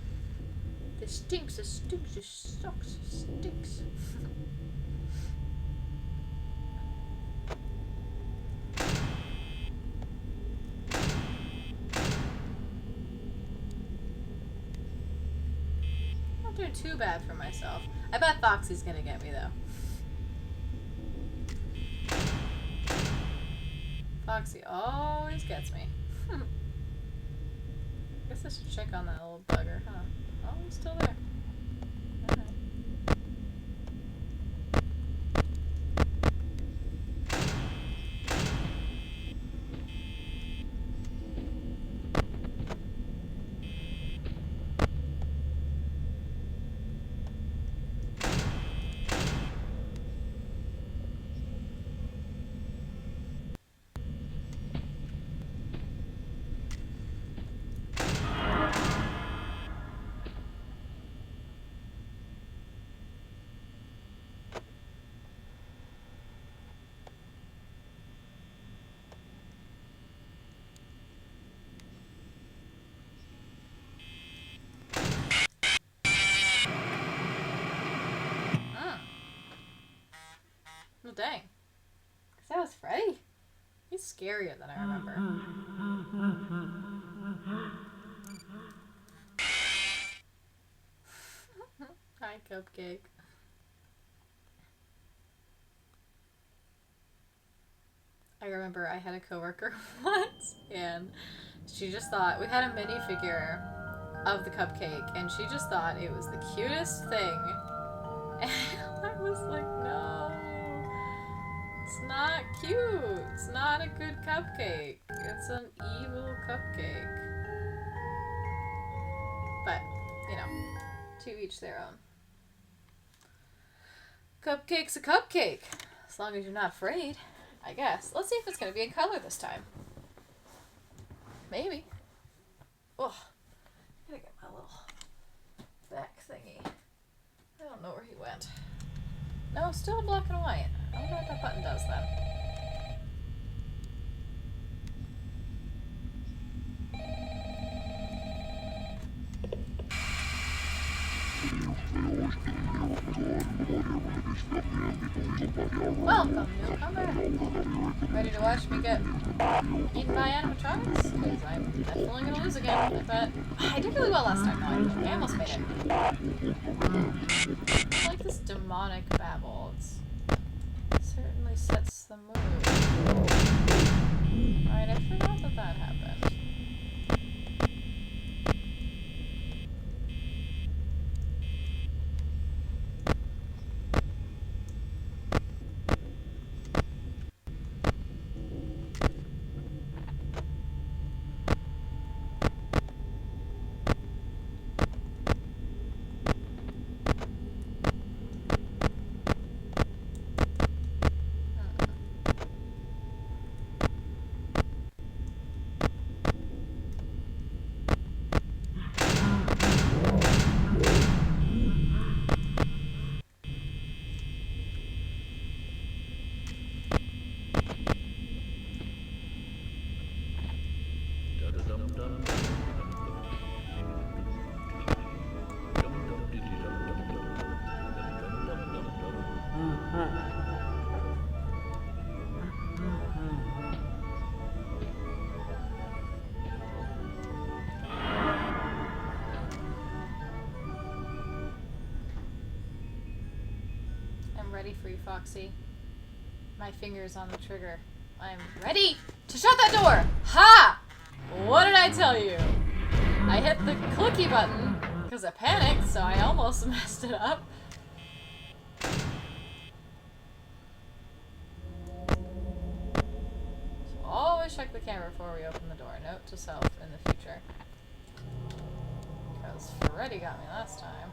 It stinks, it stinks, it sucks, it stinks. Not doing too bad for myself. I bet Foxy's gonna get me though. Foxy always gets me. Guess I should check on that little bugger, huh? Oh, he's still there. Alright. Well, dang. 'Cause that was Freddy. He's scarier than I remember. Hi, Cupcake. I remember I had a coworker once, and she just thought, we had a minifigure of the cupcake, and she just thought it was the cutest thing. And I was like, no. It's not cute. It's not a good cupcake. It's an evil cupcake. But, you know, to each their own. Cupcake's a cupcake. As long as you're not afraid, I guess. Let's see if it's going to be in color this time. Maybe. Oh, I gotta get my little back thingy. I don't know where he went. No, still black and white. I wonder what that button does then. Welcome, newcomer. Ready to watch me get eaten by animatronics? Because I'm definitely gonna lose again, but I did really well last time, though. I almost made it. I like this demonic babble. It certainly sets the mood. Alright, I forgot that happened. ready for you, Foxy. My finger's on the trigger. I'm ready to shut that door! Ha! What did I tell you? I hit the clicky button because I panicked, so I almost messed it up. So always check the camera before we open the door. Note to self in the future. Because Freddy got me last time.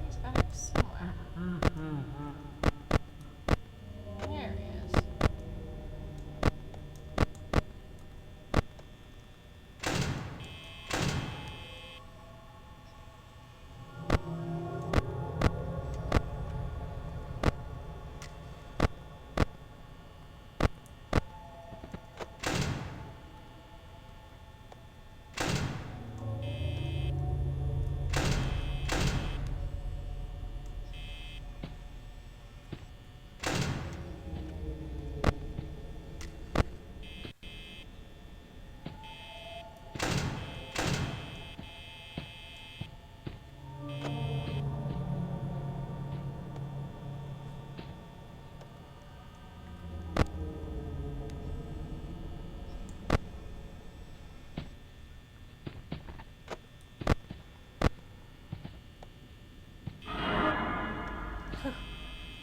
He's got it somewhere. There he is.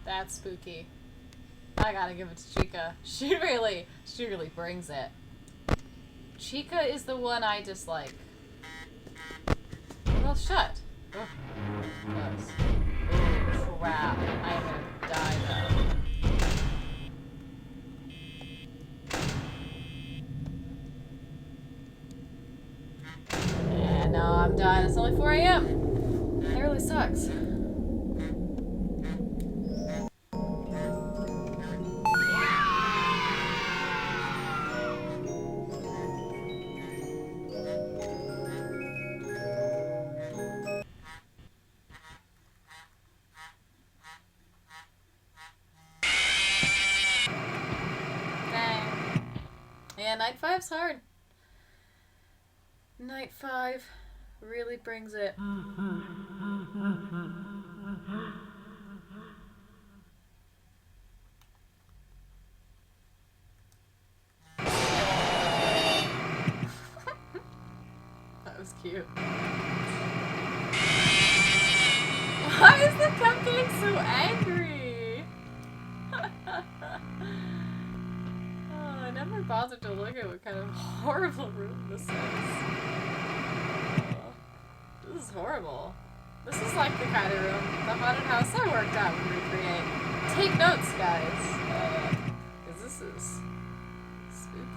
That's spooky. I gotta give it to Chica. She really brings it. Chica is the one I dislike. Well, shut. Ugh. Close. Ooh, crap. I am gonna die though. Yeah, no, I'm done. It's only 4 a.m. That really sucks. Yeah, night 5's hard. Night 5 really brings it. That was cute. Why is the cupcake so angry? I never bothered to look at what kind of horrible room this is. This is horrible. This is like the kind of room the haunted house I worked at would recreate. Take notes, guys. Because this is spooky.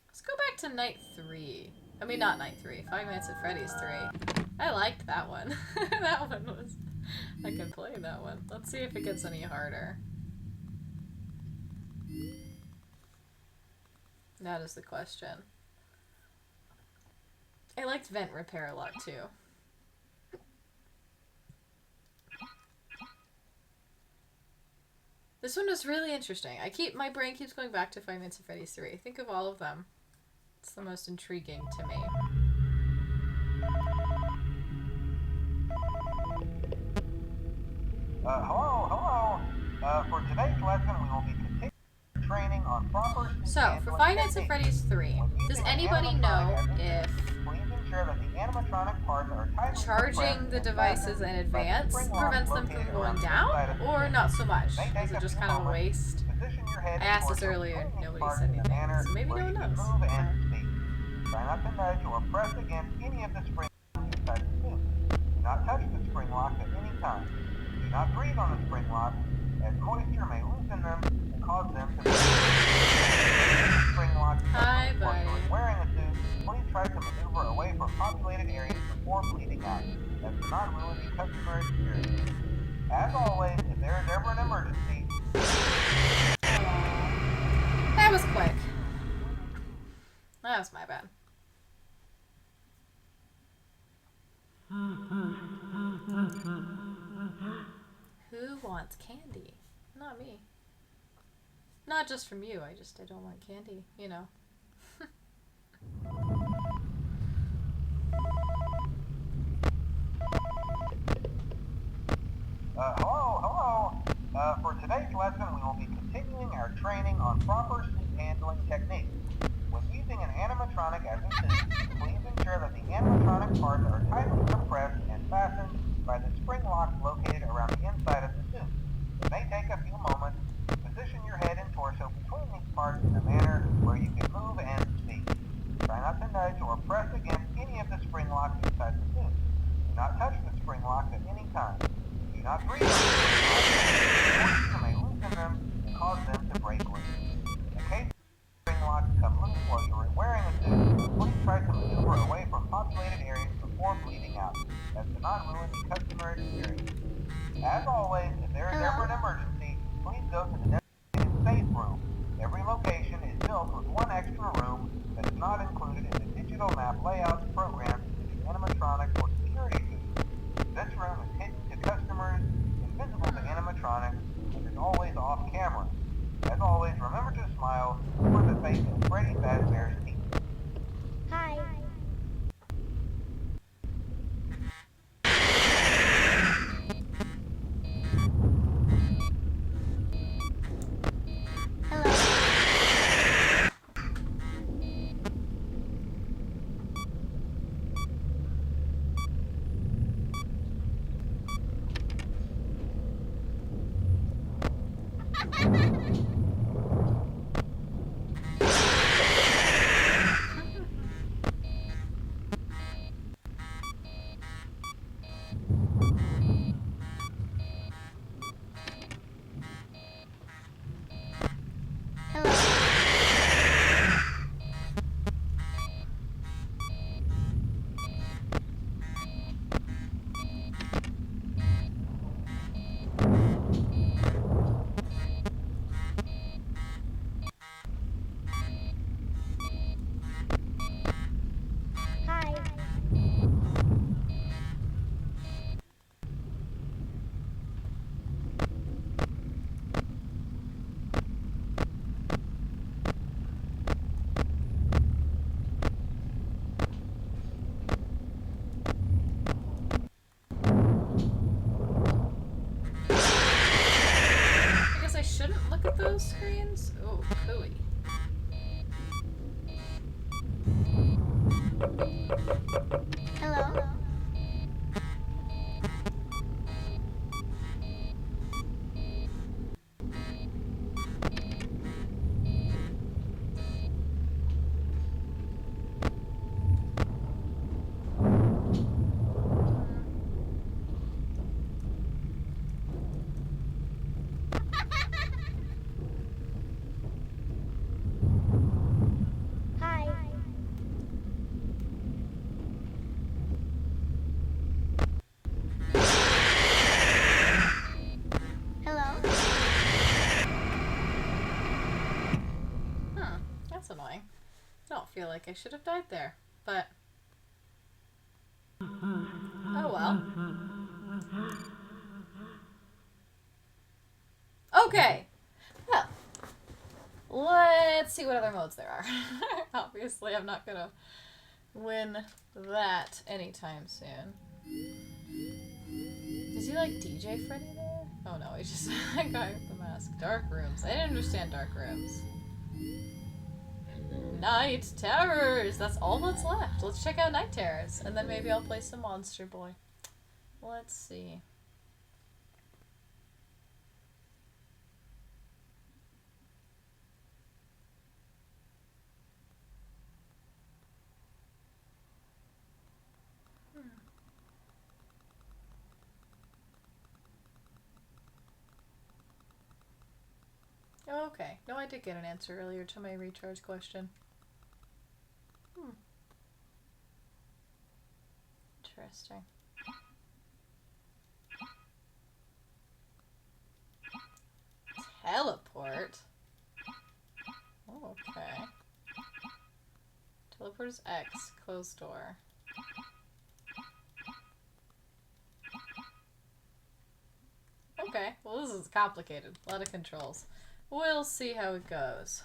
Let's go back to night 3. I mean, not night 3. 5 Nights at Freddy's 3. I liked that one. That one was... I could play that one. Let's see if it gets any harder. That is the question. I liked Vent Repair a lot, too. This one was really interesting. My brain keeps going back to 5 Nights at Freddy's 3. Think of all of them. It's the most intriguing to me. Hello. For today's lesson, we will be continuing training on proper... So, for 5 Nights at Freddy's 3, does anybody know if charging the devices in advance prevents them from going down, or not so much? Is it just kind of a waste? Position your head I asked towards this earlier. between these Nobody parts said in a anything, manner so maybe where no you one can knows. move and speak. Try not to nudge or press against any of the spring locks inside the suit. Do not touch the spring locks at any time. Do not breathe on the spring locks, as moisture may loosen them and cause them to break. Spring locks Hi, while you buddy. are wearing a suit, please try to maneuver away from populated areas before bleeding out, as to not ruin the customer experience. As always, if there is ever an emergency, That was quick. That was my bad. Who wants candy? Not me. Not just from you, I don't want candy, you know. hello. For today's lesson, we will be continuing our training on proper suit handling techniques. When using an animatronic as a suit, please ensure that the animatronic parts are tightly compressed and fastened by the spring locks located around the inside of the suit. It may take a few moments to position your head and torso between these parts in a manner where you can move and speak. Try not to nudge or press against any of the spring locks inside the suit. Do not touch the spring locks at any time. Do not breathe on the spring locks. Moisture may loosen them and cause them to break loose. In case spring locks come loose while you are wearing a suit, please try to maneuver away from populated areas before bleeding out, as to not ruin the customer experience. As always, if there is ever an emergency, please go to the designated safe room. Every location is built with one extra room that is not included in the digital map layouts programmed into the animatronic or security suit. This room is hidden to customers, invisible to animatronics, and is always off camera. As always, remember to smile for the face of Freddy Fazbear's teeth. Hi. Hi. I guess I shouldn't look at those screens? Oh, cooey. Hello. Hi. Hello. That's annoying. I don't feel like I should have died there, but oh well. Okay. Well, let's see what other modes there are. Obviously, I'm not gonna win that anytime soon. Is he like DJ Freddy there? Oh no, he's just a guy with the mask. Dark rooms. I didn't understand dark rooms. Night terrors. That's all that's left. Let's check out night terrors, and then maybe I'll play some Monster Boy. Let's see. Oh, okay. No, I did get an answer earlier to my recharge question. Interesting. Teleport? Oh, okay. Teleport is X. Close door. Okay, well this is complicated. A lot of controls. We'll see how it goes.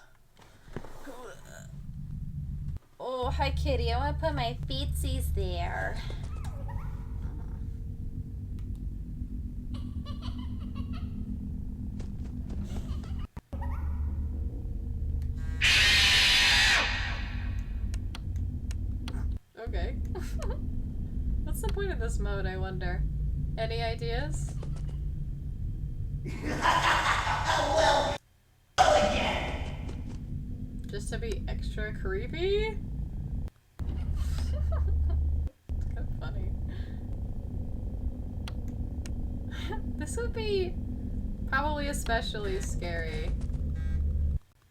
Oh, hi kitty. I want to put my feetsies there. Okay. What's the point of this mode, I wonder? Any ideas? Just to be extra creepy? It's kind of funny. This would be probably especially scary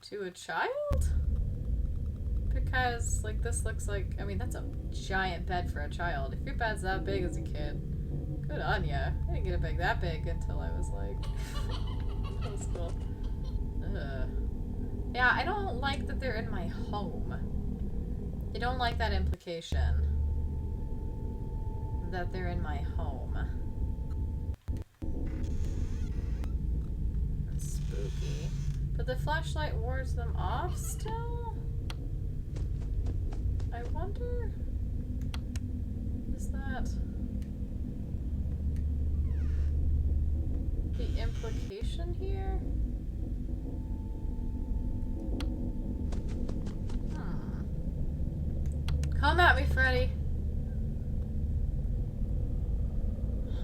to a child? Because, like, this looks like, I mean, that's a giant bed for a child. If your bed's that big as a kid, good on ya. I didn't get a bed that big until I was, like, middle school. Ugh. Yeah, I don't like that they're in my home. I don't like that implication. That they're in my home. That's spooky. But the flashlight wards them off still? I wonder... Is that... the implication here? Come at me, Freddy!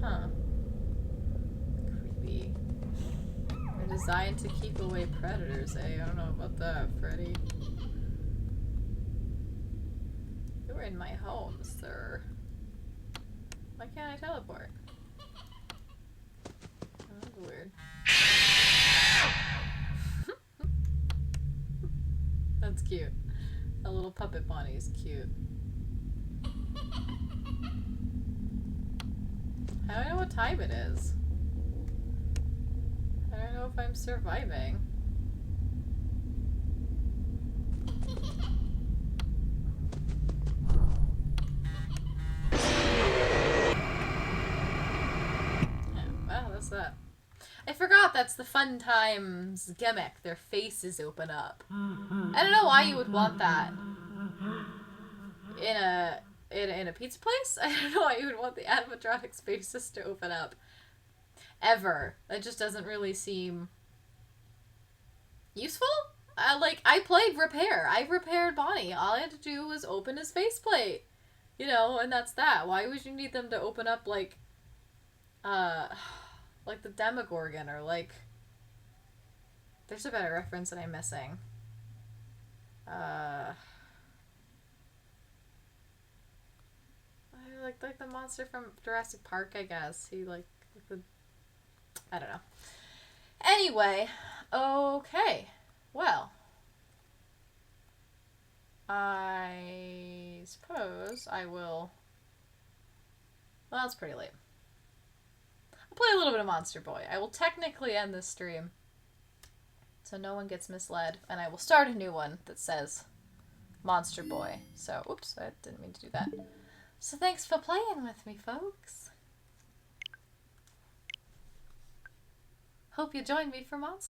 Huh. Creepy. They're designed to keep away predators, eh? I don't know about that, Freddy. You were in my home, sir. Why can't I teleport? Oh, that's weird. That's cute. A little puppet Bonnie is cute. How do I know what time it is? I don't know if I'm surviving. Yeah, well, that's that. I forgot that's the Fun Times gimmick. Their faces open up. I don't know why you would want that in a pizza place. I don't know why you would want the animatronics faces to open up. Ever. That just doesn't really seem useful. Like, I played Repair. I repaired Bonnie. All I had to do was open his faceplate. You know, and that's that. Why would you need them to open up, like the Demogorgon, or like... There's a better reference that I'm missing. Like the monster from Jurassic Park, I guess. He, like the... I don't know. Anyway, okay. Well, I suppose I will... Well, it's pretty late. I'll play a little bit of Monster Boy. I will technically end this stream, so no one gets misled, and I will start a new one that says Monster Boy. So, oops, I didn't mean to do that. So thanks for playing with me, folks. Hope you join me for Monster